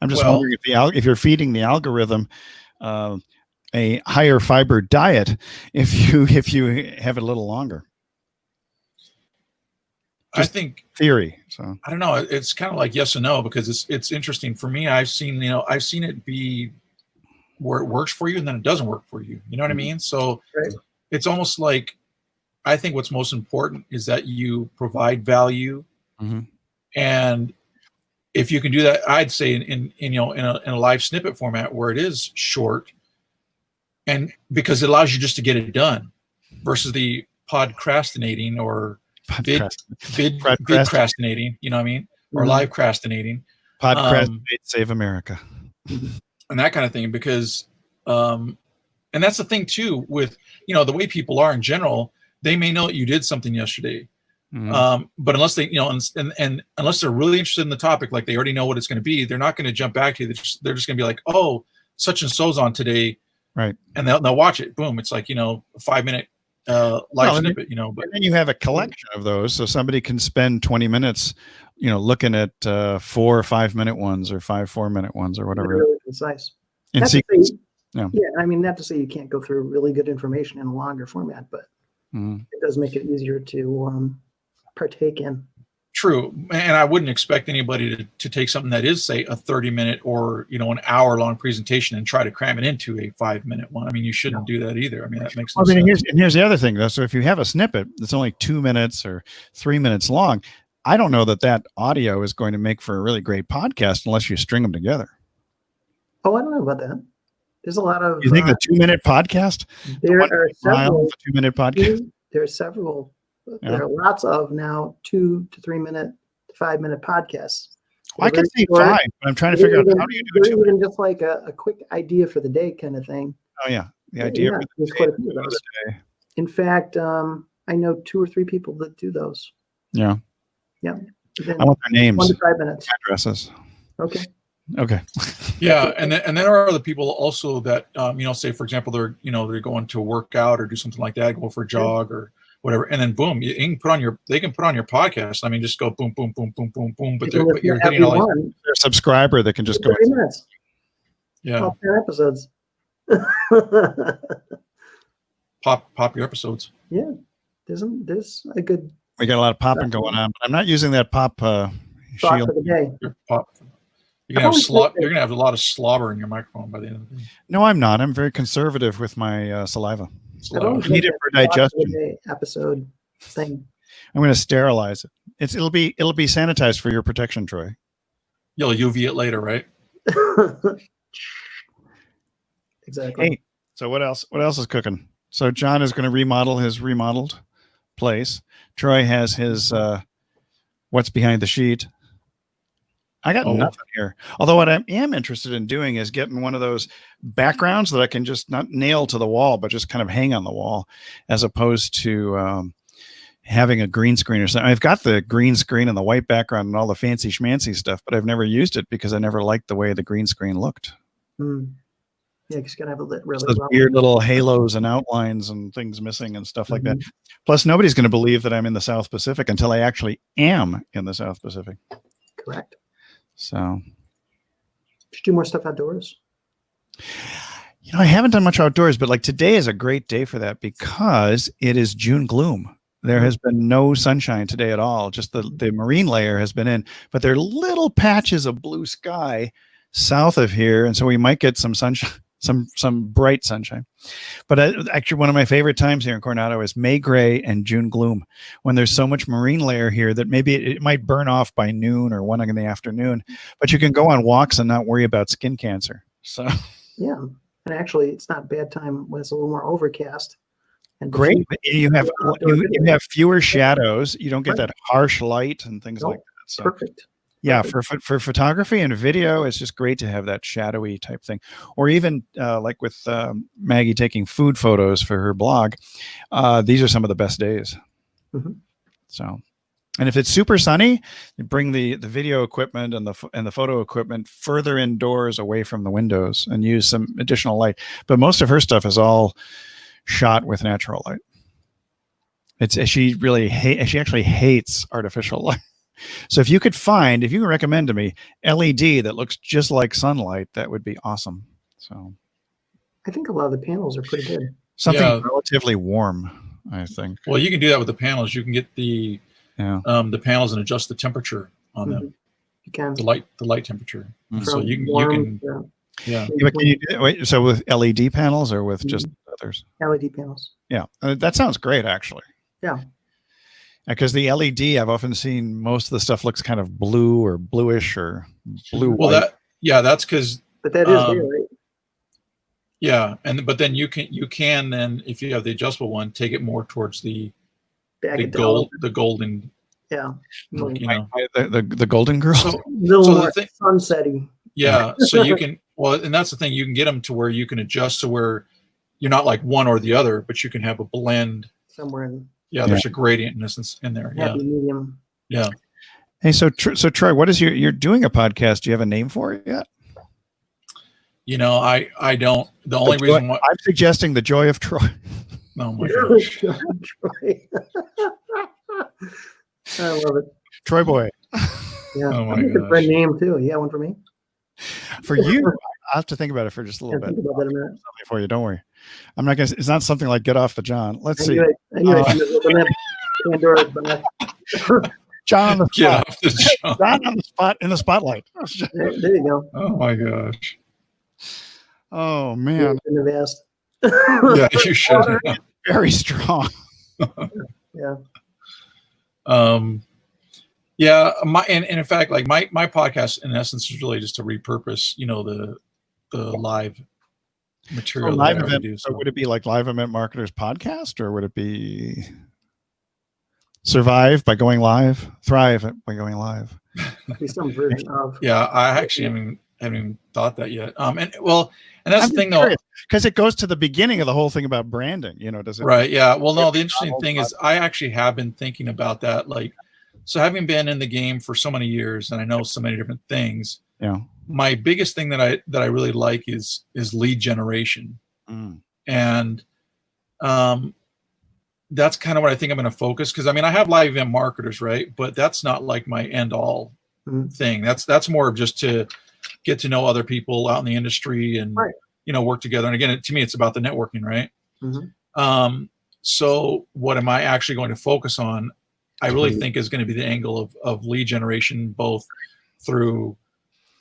I'm just wondering if you're feeding the algorithm a higher fiber diet if you have it a little longer. Just I think theory. So I don't know. It's kind of like yes and no, because it's interesting for me. I've seen it be where it works for you and then it doesn't work for you. You know what I mean? So it's almost like, I think what's most important is that you provide value. Mm-hmm. And if you can do that, I'd say in a live snippet format where it is short, and because it allows you just to get it done versus the podcrastinating or vidcrastinating, you know what I mean? Or live crastinating. Podcastinate, save America. And that kind of thing, because and that's the thing too with the way people are in general. They may know that you did something yesterday, but unless they and unless they're really interested in the topic, like they already know what it's going to be, they're not going to jump back to you. They're just going to be like, oh, such and so's on today, right? And they'll watch it. Boom, it's like a 5-minute live snippet. But and then you have a collection of those, so somebody can spend 20 minutes looking at 4 or 5 minute ones or 5 4-minute ones or whatever. Really concise. In sequence. Yeah, I mean, not to say you can't go through really good information in a longer format, but it does make it easier to partake in. True. And I wouldn't expect anybody to take something that is, say, a 30-minute or an hour-long presentation and try to cram it into a 5-minute one. I mean, you shouldn't do that either. I mean, that makes no sense. Here's the other thing, though. So if you have a snippet that's only 2 minutes or 3 minutes long, I don't know that audio is going to make for a really great podcast unless you string them together. Oh, I don't know about that. There's a lot of. You think the 2-minute podcast? There are several. 2-minute podcast. There are several. Yeah. There are lots of now 2 to 3 minute to 5 minute podcasts. Well, I can see 5, but I'm trying to figure out how do you do it. Even just like a quick idea for the day kind of thing. Oh yeah, the idea for the day. In fact, I know 2 or 3 people that do those. Yeah. Yeah. I want their names. 1 to 5 minutes. Addresses. Okay. Yeah, and then there are other people also that say, for example, they're going to work out or do something like that, go for a jog or whatever, and then boom, they can put on your podcast. I mean, just go boom, boom, boom, boom, boom, boom. But you're hitting all a subscriber that can just go 30 minutes. Yeah. All 10 episodes. Pop your episodes. Yeah. There's a good. We got a lot of popping going on, but I'm not using that pop shield. For the day. Your pop. You're gonna have a lot of slobber in your microphone by the end of the day. No, I'm not. I'm very conservative with my saliva. I need it for digestion. Episode thing. I'm going to sterilize it. It'll be sanitized for your protection, Troy. You'll UV it later, right? Exactly. Hey, so what else? What else is cooking? So John is going to remodel his remodeled place. Troy has his what's behind the sheet. I got nothing here. Although what I am interested in doing is getting one of those backgrounds that I can just not nail to the wall, but just kind of hang on the wall, as opposed to having a green screen or something. I've got the green screen and the white background and all the fancy schmancy stuff, but I've never used it because I never liked the way the green screen looked. Yeah, because you gotta have a lit really those weird little halos and outlines and things missing and stuff like that. Plus, nobody's going to believe that I'm in the South Pacific until I actually am in the South Pacific. Correct. So, should do more stuff outdoors. I haven't done much outdoors, but like today is a great day for that because it is June gloom. There has been no sunshine today at all. Just the marine layer has been in, but there are little patches of blue sky south of here, and so we might get some sunshine, some bright sunshine. But actually, one of my favorite times here in Coronado is May gray and June gloom, when there's so much marine layer here that maybe it might burn off by noon or 1 in the afternoon, but you can go on walks and not worry about skin cancer. So Yeah. And actually, it's not bad time when it's a little more overcast. And great. You have you have fewer shadows. You don't get Right. that harsh light and things like Nope. that. So Perfect. yeah, Perfect. for photography and video, it's just great to have that shadowy type thing. Or even like with Maggie taking food photos for her blog, these are some of the best days. Mhm. So, and if it's super sunny, you bring the video equipment and the photo equipment further indoors away from the windows and use some additional light. But most of her stuff is all shot with natural light. It's she actually hates artificial light. So if you can recommend to me LED that looks just like sunlight, that would be awesome. So I think a lot of the panels are pretty good. something Yeah. relatively warm, I think. Well, you can do that with the panels. You can get the Yeah. panels and adjust the temperature on them. You can. The light temperature. Mhm. So From you warm can to yeah. Yeah, but can you wait, so with LED panels or with just others? LED panels. Yeah, that sounds great actually. Yeah. Because the LED, I've often seen most of the stuff looks kind of blue or bluish or blue Well, white. that's because But that is there, right? yeah, but then you can then, if you have the adjustable one, take it more towards the Back it down. the golden, Yeah. you know. The Golden Girls. So, A little So the more thing- sunsetty. yeah, so you can, well, and that's the thing, you can get them to where you can adjust to where you're not like one or the other, but you can have a blend. Somewhere in Yeah, there's a gradient in essence in there. Yeah, happy medium. yeah. Hey, so Troy, what is you're doing a podcast? Do you have a name for it yet? You know, I don't. The only The reason joy- why. I'm suggesting the Joy of Troy. Oh my gosh. Troy. I love it. Troy Boy. Yeah. Oh my I'm looking for a gosh. name too. You got one for me? For you, I'll have to think about it for just a Yeah, little bit. think about that a minute. Something for you, don't worry. I'm not gonna. It's not something like Get Off the John. Let's I see. knew it. I knew it. You must open that Pandora's box. John on the Get spot. off the John. John on the spot in the spotlight. There you go. Oh my gosh. Oh man, In the vast. Yeah, you should. very strong. Yeah. Yeah, and in fact, like my podcast in essence is really just to repurpose, the live material. Live that I event. do. So would it be like Live Event Marketers podcast, or would it be Survive by going live, Thrive by going live? Be some version of. Yeah, I actually haven't even thought that yet. And that's the thing though. Because it goes to the beginning of the whole thing about branding. Does it? Right. Yeah. Well, no, the interesting thing is I actually have been thinking about that. Like, so having been in the game for so many years and I know so many different things, Yeah. my biggest thing that I really like is lead generation. And that's kind of what I think I'm going to focus. Cause I mean, I have live event marketers, right? But that's not like my end all thing. That's more of just to get to know other people out in the industry and, work together. And again, to me, it's about the networking, right? So what am I actually going to focus on? I really think is going to be the angle of lead generation, both through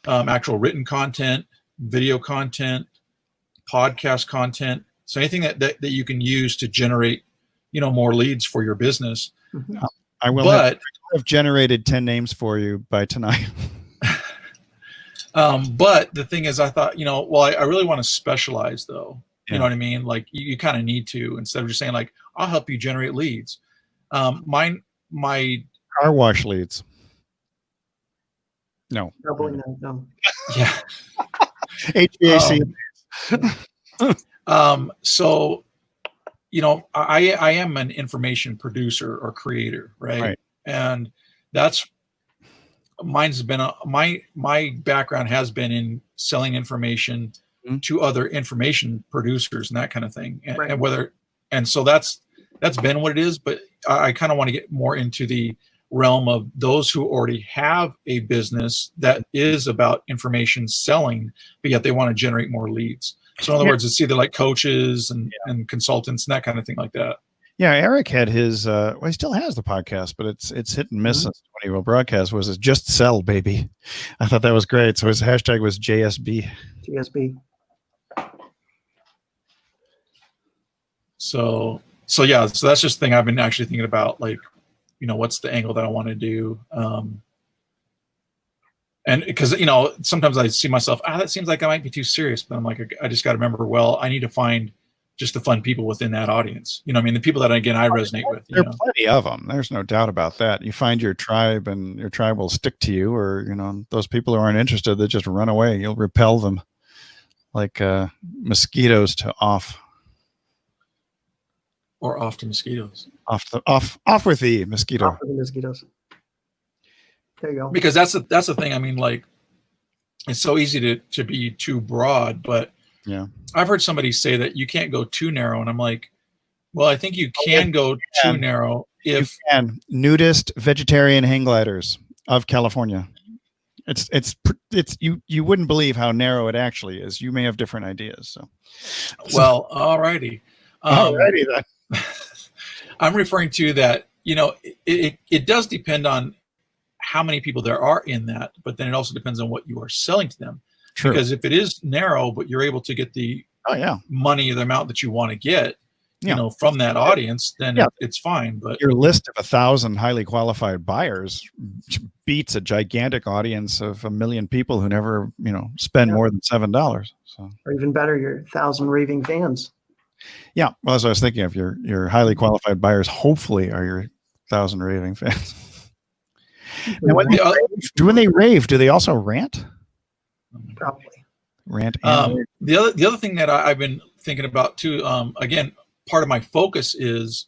actual written content, video content, podcast content. So anything that you can use to generate, more leads for your business. I will have generated 10 names for you by tonight. But the thing is, I thought, I really want to specialize though. Yeah. You know what I mean? Like you kind of need to, instead of just saying like, I'll help you generate leads. My car wash leads. No. Doubling that. No. Yeah. HVAC. So, I am an information producer or creator, right? And that's mine's been my background has been in selling information to other information producers and that kind of thing. And so that's been what it is, but I kind of want to get more into the realm of those who already have a business that is about information selling, but yet they want to generate more leads. So in other words, it's either like coaches and consultants and that kind of thing like that. Yeah, Eric had his. He still has the podcast, but it's hit and miss. When he will broadcast was just sell, baby. I thought that was great. So his hashtag was JSB. JSB. So yeah, so that's just the thing I've been actually thinking about, like, what's the angle that I want to do. And because, sometimes I see myself, that seems like I might be too serious, but I'm like, I just got to remember, well, I need to find just the fun people within that audience. I mean, the people that, again, I resonate with. There are plenty of them. There's no doubt about that. You find your tribe and your tribe will stick to you, or, those people who aren't interested, they just run away. You'll repel them like mosquitoes to off. Or off to mosquitoes. Off with the mosquito. Off with the mosquitoes. There you go. Because that's the thing. I mean, like, it's so easy to be too broad, but yeah, I've heard somebody say that you can't go too narrow, and I'm like, well, I think you can go too narrow if you can. Nudist vegetarian hang gliders of California. It's you wouldn't believe how narrow it actually is. You may have different ideas. So well, alrighty. Alrighty then. I'm referring to that, it does depend on how many people there are in that, but then it also depends on what you are selling to them. True. Because if it is narrow, but you're able to get the money, the amount that you want to get, from that audience, then it's fine. But your list of 1,000 highly qualified buyers beats a gigantic audience of 1 million people who never, spend more than $7. So, or even better, your 1,000 raving fans. Yeah, well, as I was thinking of, your highly qualified buyers hopefully are your 1,000 raving fans. Now, when they rave, do they also rant? Probably. Rant. The other thing that I've been thinking about too, again, part of my focus is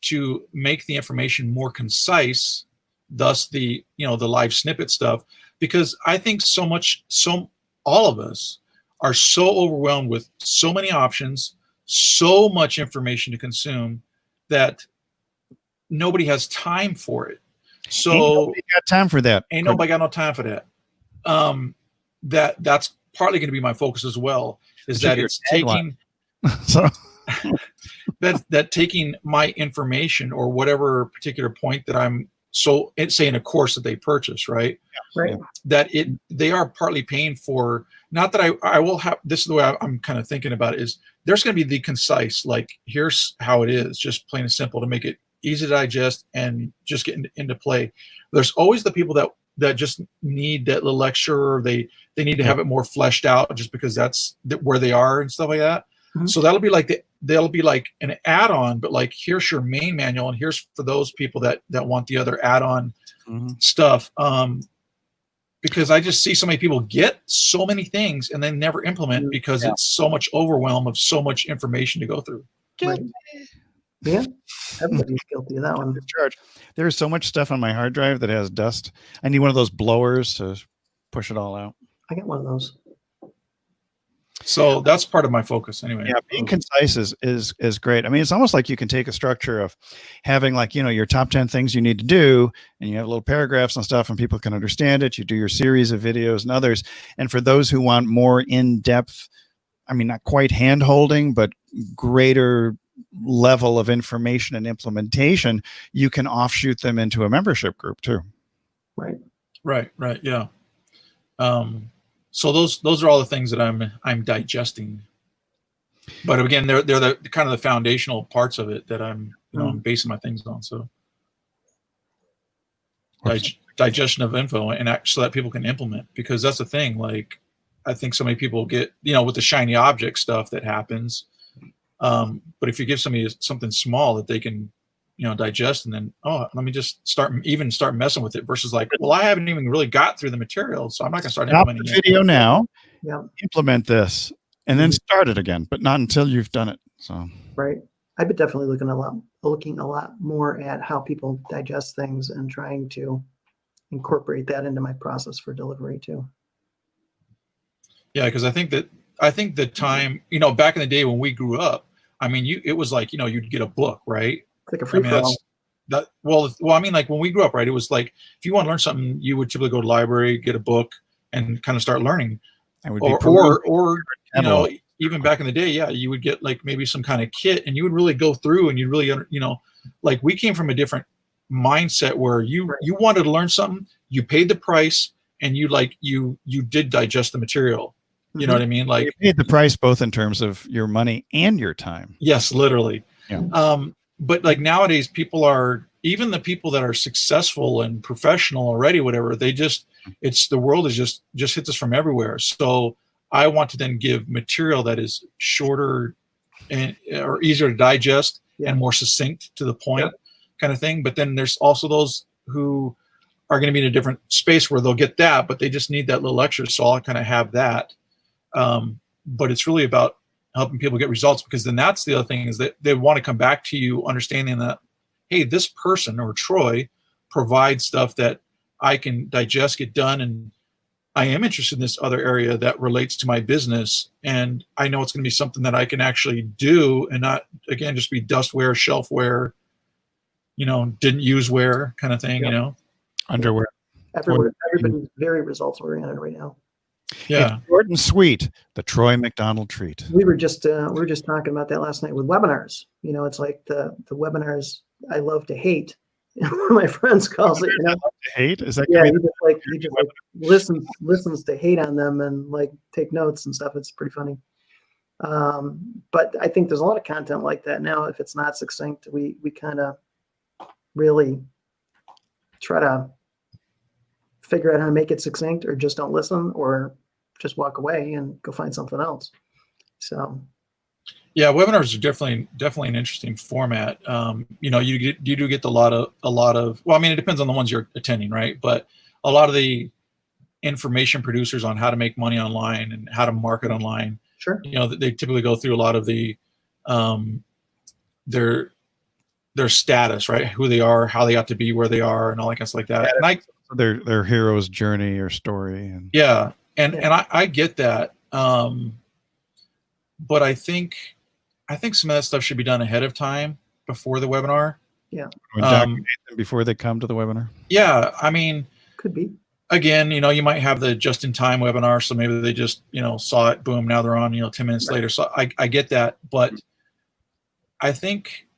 to make the information more concise, thus the live snippet stuff, because I think all of us are so overwhelmed with so many options, so much information to consume that nobody has time for it. So ain't nobody got time for that. Ain't nobody got no time for that. That's partly going to be my focus as well, is that it's taking that taking my information or whatever particular point that I'm say in a course that they purchase, right? Right. That they are partly paying for, not that I will have, this is the way I'm kind of thinking about it, is there's going to be the concise, like, here's how it is, just plain and simple, to make it easy to digest and just get into play. There's always the people that just need that little lecture, or they need to have it more fleshed out just because that's where they are and stuff like that. Mm-hmm. So that'll be like an add-on, but like, here's your main manual, and here's for those people that want the other add-on stuff. Because I just see so many people get so many things and then never implement because it's so much overwhelm of so much information to go through. Right. Yeah, everybody's guilty of that one. There's so much stuff on my hard drive that has dust. I need one of those blowers to push it all out. I got one of those. So that's part of my focus anyway. Yeah, being concise is great. I mean, it's almost like you can take a structure of having, like, your top 10 things you need to do, and you have little paragraphs and stuff, and people can understand it. You do your series of videos and others. And for those who want more in-depth, I mean, not quite hand-holding, but greater level of information and implementation, you can offshoot them into a membership group too. Right. Yeah. So those are all the things that I'm digesting. But again, they're the kind of the foundational parts of it that I'm I'm basing my things on. So digestion of info so that people can implement, because that's the thing. Like, I think so many people get with the shiny object stuff that happens. But if you give somebody something small that they can digest, and then, let me just start messing with it, versus like, well, I haven't even really got through the material, so I'm not going to start implementing the video now. Yeah. Implement this and then start it again, but not until you've done it. So right. I've been definitely looking a lot more at how people digest things and trying to incorporate that into my process for delivery too. Yeah, because I think the time, back in the day when we grew up, I mean, it was like, you'd get a book, right? Like a free for all. Well, I mean, like, when we grew up, right, it was like, if you want to learn something, you would typically go to the library, get a book, and kind of start learning. Or even back in the day, you would get like maybe some kind of kit, and you would really go through, and you'd really, like, we came from a different mindset where you wanted to learn something, you paid the price, and you did digest the material. You know what I mean? Like, you paid the price both in terms of your money and your time. Yes, literally. Yeah. But like nowadays, people are even the people that are successful and professional already, whatever, the world is just hits us from everywhere. So I want to then give material that is shorter or easier to digest and more succinct to the point kind of thing. But then there's also those who are going to be in a different space where they'll get that, but they just need that little extra. So I'll kind of have that. But it's really about helping people get results, because then that's the other thing, is that they want to come back to you understanding that, hey, this person or Troy provides stuff that I can digest, get done, and I am interested in this other area that relates to my business, and I know it's going to be something that I can actually do, and not, again, just be dustware, shelfware, didn't use wear kind of thing, Underwear. Everybody's very results oriented right now. Yeah. It's short and sweet. The Troy McDonald treat. We were just talking about that last night with webinars. It's like the webinars I love to hate. One of my friends calls it. Love to hate? Is that he just listens to hate on them and like take notes and stuff. It's pretty funny. But I think there's a lot of content like that now. If it's not succinct, we kind of really try to figure out how to make it succinct, or just don't listen, or just walk away and go find something else. So yeah, webinars are definitely an interesting format. You do get a lot of, well, I mean, it depends on the ones you're attending, right? But a lot of the information producers on how to make money online and how to market online, sure, they typically go through a lot of the their status, right? Who they are, how they got to be where they are, and all that kind of stuff like that. And their hero's journey or story. And I get that. But I think some of that stuff should be done ahead of time, before the webinar. Yeah. Document them before they come to the webinar. Yeah. I mean, could be. Again, you might have the just-in-time webinar, so maybe they just, saw it, boom, now they're on, 10 minutes later. So I get that, but I think,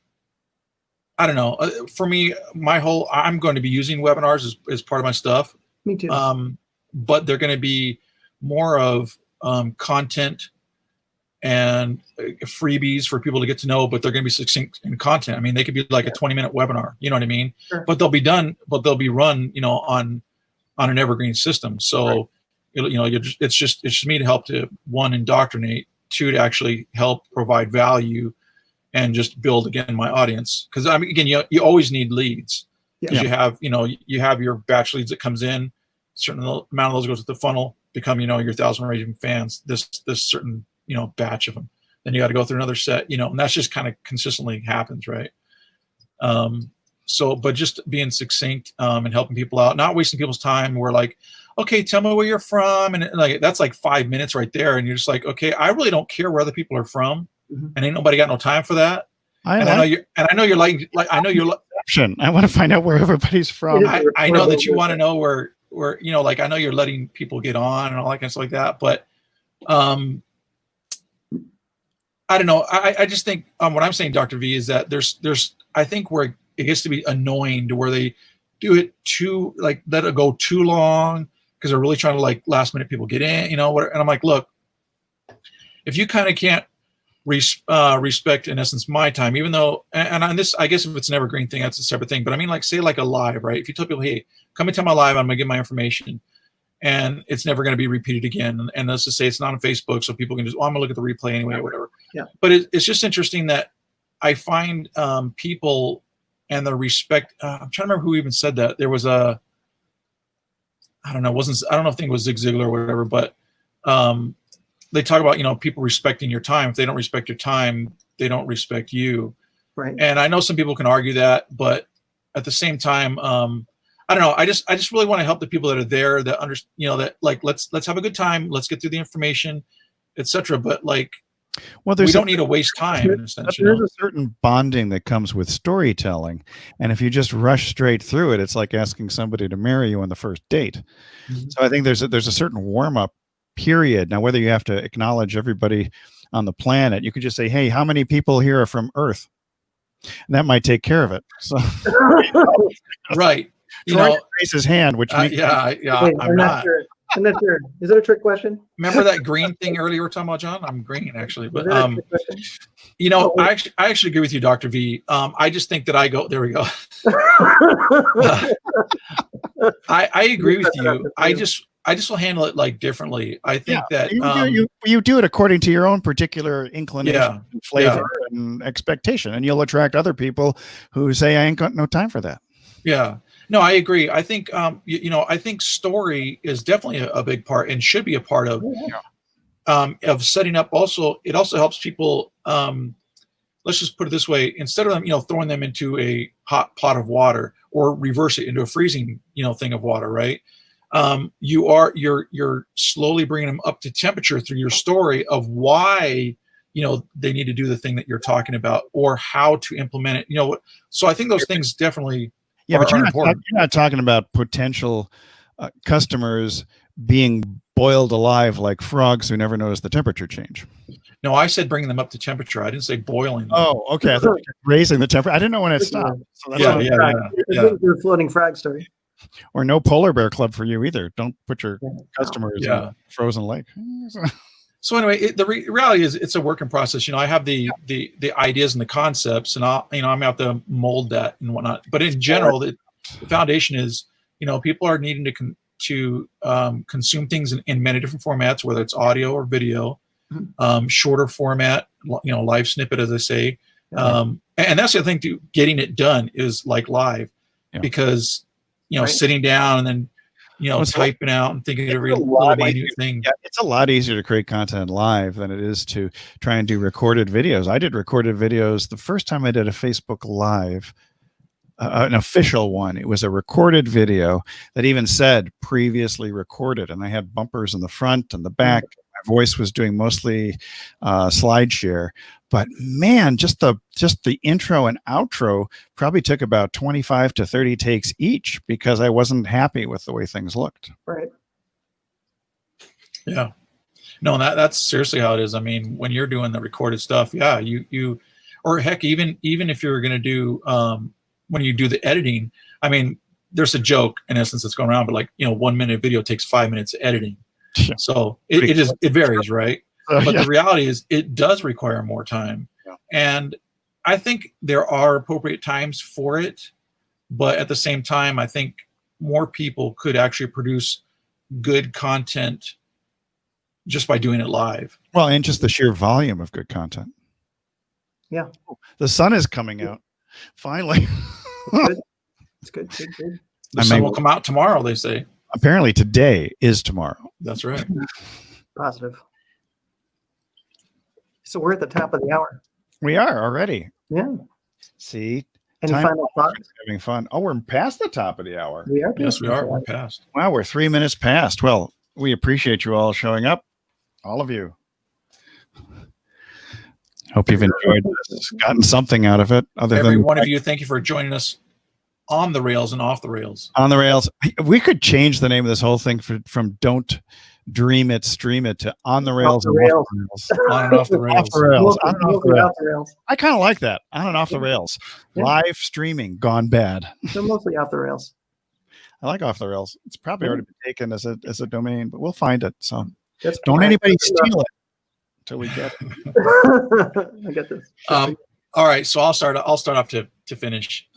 I don't know. For me, I'm going to be using webinars as part of my stuff. Me too. But they're going to be more of content and freebies for people to get to know, but they're going to be succinct in content. I mean, they could be like a 20-minute webinar, you know what I mean? Sure. But they'll be run, on an evergreen system. So, it's just me to help to, one, indoctrinate, two, to actually help provide value and just build, again, my audience. Because I mean, again, you always need leads, because you have your batch leads that comes in, a certain amount of those goes to the funnel, become, your 1,000 raving fans, this certain, batch of them. Then you got to go through another set, and that's just kind of consistently happens. Right. So, but just being succinct, and helping people out, not wasting people's time. We're like, okay, tell me where you're from. And like, that's like 5 minutes right there. And you're just like, okay, I really don't care where other people are from. Mm-hmm. And ain't nobody got no time for that. I know you're I want to find out where everybody's from. I know that you want to know where, like, I know you're letting people get on and all that kind of stuff like that. But, I don't know. I just think, what I'm saying, Dr. V, is that there's, I think where it gets to be annoying to where they do it too, like, let it go too long, because they're really trying to, like, last minute people get in, and I'm like, look, if you kind of can't respect, in essence, my time, even though, and on this, I guess if it's an evergreen thing, that's a separate thing. But I mean, like, say like a live, right? If you tell people, hey, come and tell my live, I'm gonna give my information, and it's never going to be repeated again. And let's just say it's not on Facebook, so people can just, I'm going to look at the replay anyway, or whatever. Yeah. But it's just interesting that I find people and the respect. I'm trying to remember who even said that. There was I don't know if the thing was Zig Ziglar or whatever, but they talk about, people respecting your time. If they don't respect your time, they don't respect you. Right. And I know some people can argue that, but at the same time, I don't know. I just really want to help the people that are there, that that, like, let's have a good time. Let's get through the information, etc. But, like, we don't need to waste time, in a sense. There's a certain bonding that comes with storytelling, and if you just rush straight through it, it's like asking somebody to marry you on the first date. Mm-hmm. So I think there's a certain warm up period. Now, whether you have to acknowledge everybody on the planet, you could just say, "Hey, how many people here are from Earth?" And that might take care of it. So, right. Troy raised his hand, which means I'm not. I'm not sure. Is that a trick question? Remember that green thing earlier we were talking about, John? I'm green actually, Is but that a trick question? you know, Oh. I actually agree with you, Dr. V. I just think that I go. There we go. I agree with you. I just will handle it like differently. I think that you do it according to your own particular inclination, flavor, and expectation, and you'll attract other people who say, "I ain't got no time for that." Yeah. No, I agree. I think I think story is definitely a big part and should be a part of setting up. Also, it also helps people. Let's just put it this way: instead of them, throwing them into a hot pot of water, or reverse it into a freezing, thing of water, right? You're slowly bringing them up to temperature through your story of why they need to do the thing that you're talking about, or how to implement it. So I think those things definitely. Yeah, but you're not talking about potential customers being boiled alive like frogs who never notice the temperature change. No, I said bringing them up to temperature. I didn't say boiling them. Oh, okay. I thought raising the temperature. I didn't know when it stopped. So that's Your floating frog story. Or no polar bear club for you either. Don't put your customers in a frozen lake. So anyway, the reality is it's a working process. I have the ideas and the concepts, and I'm out to mold that and whatnot. But in general, the foundation is people are needing to consume things in many different formats, whether it's audio or video, shorter format, live snippet, as I say, and that's the thing too. Getting it done is like live, because sitting down and then. Typing out and thinking of every little minute thing. Yeah, it's a lot easier to create content live than it is to try and do recorded videos. I did recorded videos the first time I did a Facebook Live, an official one. It was a recorded video that even said previously recorded, and I had bumpers in the front and the back. My voice was doing mostly slide share. But man, just the intro and outro probably took about 25 to 30 takes each because I wasn't happy with the way things looked. Right. Yeah. No, that's seriously how it is. I mean, when you're doing the recorded stuff, you or heck, even if you're going to do when you do the editing, I mean, there's a joke in essence that's going around, but 1 minute video takes 5 minutes of editing. Yeah. So it varies, right? But the reality is it does require more time. Yeah. And I think there are appropriate times for it. But at the same time, I think more people could actually produce good content just by doing it live. Well, and just the sheer volume of good content. Yeah. The sun is coming out. Finally. It's good. The sun will come out tomorrow, they say. Apparently today is tomorrow. That's right. Positive. So we're at the top of the hour. We are already. Yeah. See? Any final thoughts? Having fun. Oh, we're past the top of the hour. We are. Yes, we are. We're past. Wow, we're 3 minutes past. Well, we appreciate you all showing up. All of you. Hope you've enjoyed this, gotten something out of it. Every one of you, thank you for joining us on the rails and off the rails. On the rails. We could change the name of this whole thing from Don't Dream It, Stream It to On the Rails and Off the Rails. On and off the rails. Off the rails. On and off the rails. I kind of like that. On and off the rails. Yeah. Live streaming gone bad. They're mostly off the rails. I like off the rails. It's probably already been taken as a domain, but we'll find it. So That's don't anybody steal it until we get it. I get this. All right, so I'll start off to finish.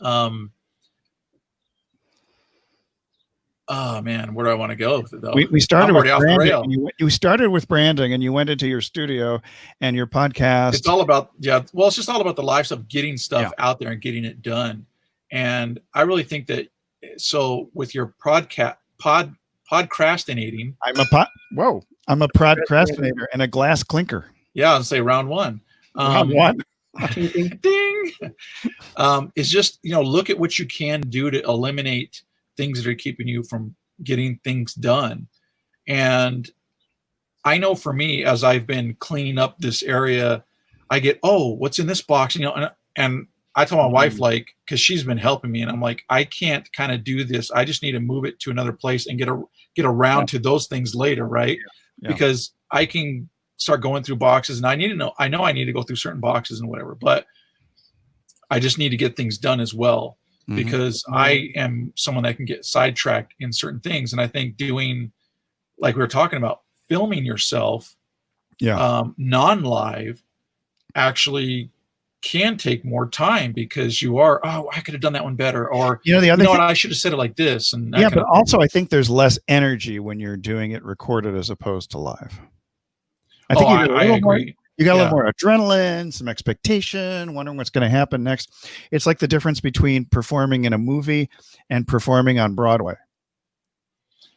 Oh man, where do I want to go with it though? We started with branding. You started with branding, and you went into your studio and your podcast. It's all about Well, it's just all about the life stuff, getting stuff out there and getting it done. And I really think that with your podcastinating. I'm a procrastinator and a glass clinker. Yeah, I'll say round one. Round one. Ding. It's just look at what you can do to eliminate things that are keeping you from getting things done. And I know for me, as I've been cleaning up this area, I get, what's in this box? And I tell my wife, because she's been helping me, and I'm like, I can't kind of do this. I just need to move it to another place and get around to those things later, right? Yeah. Because I can start going through boxes, and I know I need to go through certain boxes and whatever, but I just need to get things done as well. Because I am someone that can get sidetracked in certain things. And I think doing like we were talking about, filming yourself, non-live, actually can take more time because you are, oh, I could have done that one better, or the other thing, what, I should have said it like this, and that yeah, kind but of thing. also I think there's less energy when you're doing it recorded as opposed to live. I think I agree. You got a little more adrenaline, some expectation, wondering what's going to happen next. It's like the difference between performing in a movie and performing on Broadway.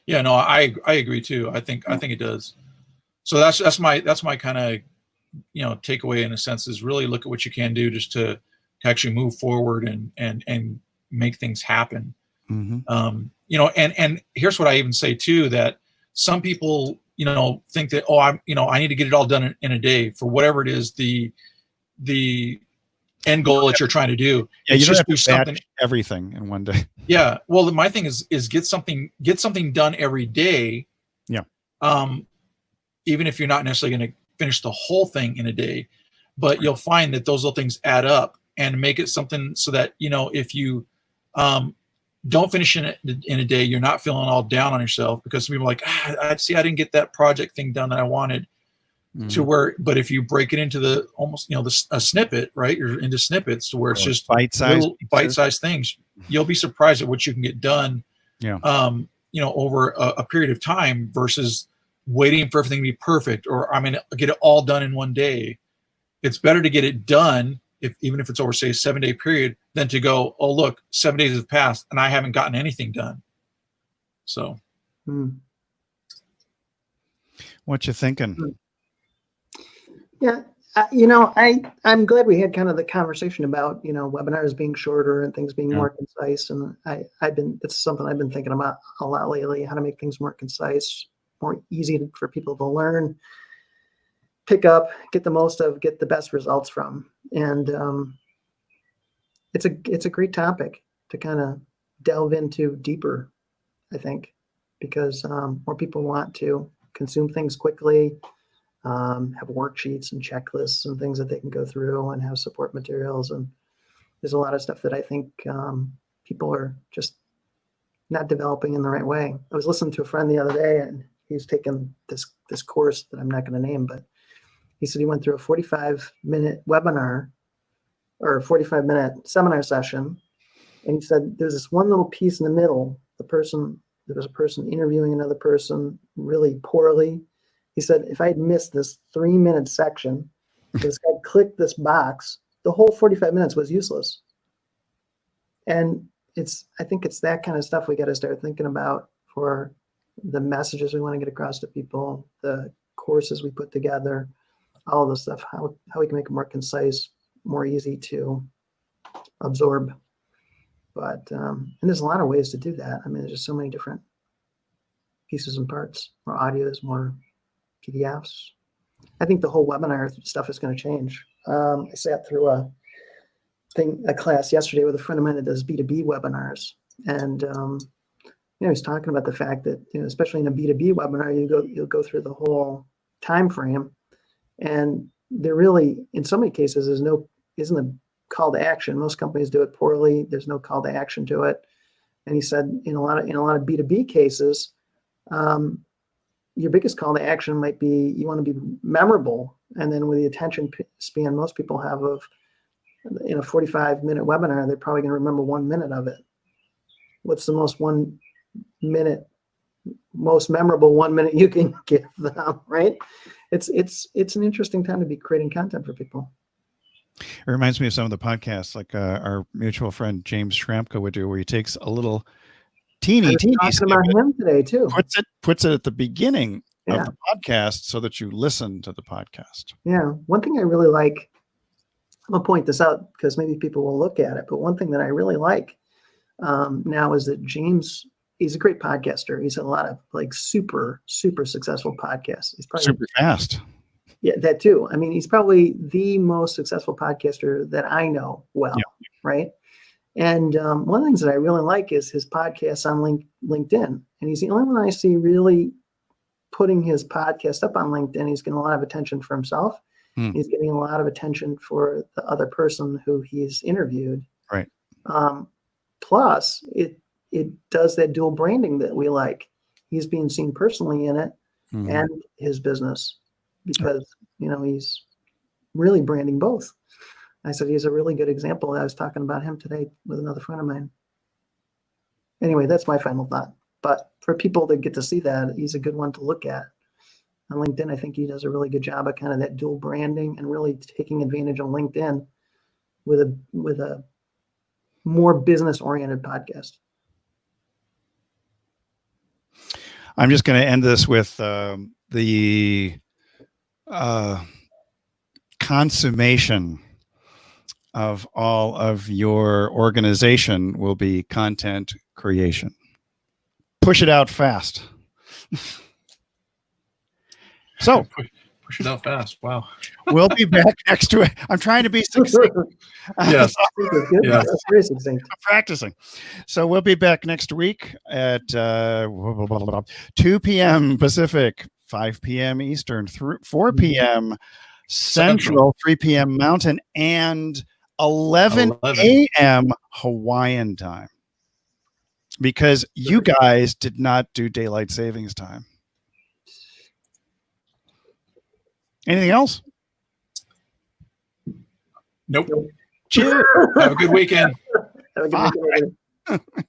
Yeah, no, I agree too. I think it does. So that's my kind of, takeaway in a sense, is really look at what you can do just to actually move forward and make things happen. Mm-hmm. And here's what I even say too, that some people, think that, I need to get it all done in a day for whatever it is, the end goal that you're trying to do. Yeah, you don't have do to something, batch everything in one day. Yeah. Well, my thing is get something done every day. Yeah. Even if you're not necessarily going to finish the whole thing in a day, but you'll find that those little things add up and make it something so that, if you don't finish in a day, you're not feeling all down on yourself, because some people are like, I didn't get that project thing done that I wanted. To where, but if you break it into the almost, a snippet, right? You're into snippets to where it's just bite-sized things. You'll be surprised at what you can get done. Yeah. Over a period of time versus waiting for everything to be perfect, or get it all done in one day. It's better to get it done, even if it's over, say, a 7-day period, than to go, oh, look, 7 days have passed and I haven't gotten anything done. So. What you thinking? Yeah. I'm glad we had kind of the conversation about, webinars being shorter and things being more concise. And it's something I've been thinking about a lot lately, how to make things more concise, more easy for people to learn, pick up, get the most of, get the best results from. And it's a great topic to kind of delve into deeper, I think, because more people want to consume things quickly, have worksheets and checklists and things that they can go through, and have support materials. And there's a lot of stuff that I think people are just not developing in the right way. I was listening to a friend the other day, and he's taken this course that I'm not going to name, but he said he went through a 45-minute webinar or a 45-minute seminar session. And he said, there's this one little piece in the middle, there was a person interviewing another person really poorly. He said, if I had missed this 3-minute section, this guy clicked this box, the whole 45 minutes was useless. And I think it's that kind of stuff we got to start thinking about for the messages we want to get across to people, the courses we put together, all the stuff, how we can make it more concise, more easy to absorb. But, and there's a lot of ways to do that. There's just so many different pieces and parts, more audios, more PDFs. I think the whole webinar stuff is going to change. I sat through a class yesterday with a friend of mine that does B2B webinars. And, he's talking about the fact that, especially in a B2B webinar, you'll go through the whole time frame, and there really, in so many cases, isn't a call to action. Most companies do it poorly. There's no call to action to it. And he said, in a lot of B2B cases, your biggest call to action might be you want to be memorable. And then with the attention span most people have in a 45-minute webinar, they're probably going to remember 1 minute of it. What's the most memorable 1 minute you can give them, right? It's an interesting time to be creating content for people. It reminds me of some of the podcasts like our mutual friend James Schramka would do, where he takes a little teeny talking about him today too. Puts it at the beginning of the podcast so that you listen to the podcast. Yeah. One thing I really like, I'm going to point this out because maybe people will look at it, but one thing that I really like now is that James, he's a great podcaster. He's had a lot of super, super successful podcasts. He's probably super fast. Yeah, that too. He's probably the most successful podcaster that I know well, right? And one of the things that I really like is his podcasts on LinkedIn. And he's the only one I see really putting his podcast up on LinkedIn. He's getting a lot of attention for himself. He's getting a lot of attention for the other person who he's interviewed. Right. Plus, it does that dual branding that we like. He's being seen personally in it, and his business, because, he's really branding both. I said, he's a really good example. I was talking about him today with another friend of mine. Anyway, that's my final thought. But for people that get to see that, he's a good one to look at. On LinkedIn, I think he does a really good job of kind of that dual branding and really taking advantage of LinkedIn with a more business-oriented podcast. I'm just going to end this with the consummation of all of your organization will be content creation. Push it out fast. So push it out fast. Wow. We'll be back next week. I'm trying to be succinct. Yes. Yes. That's very succinct. I'm practicing. So we'll be back next week at 2 p.m. Pacific, 5 p.m. Eastern, 4 p.m. Central, 3 p.m. Mountain, and 11 a.m. Hawaiian time. Because you guys did not do daylight savings time. Anything else? Nope. Cheers. Have a good weekend. Have a good weekend.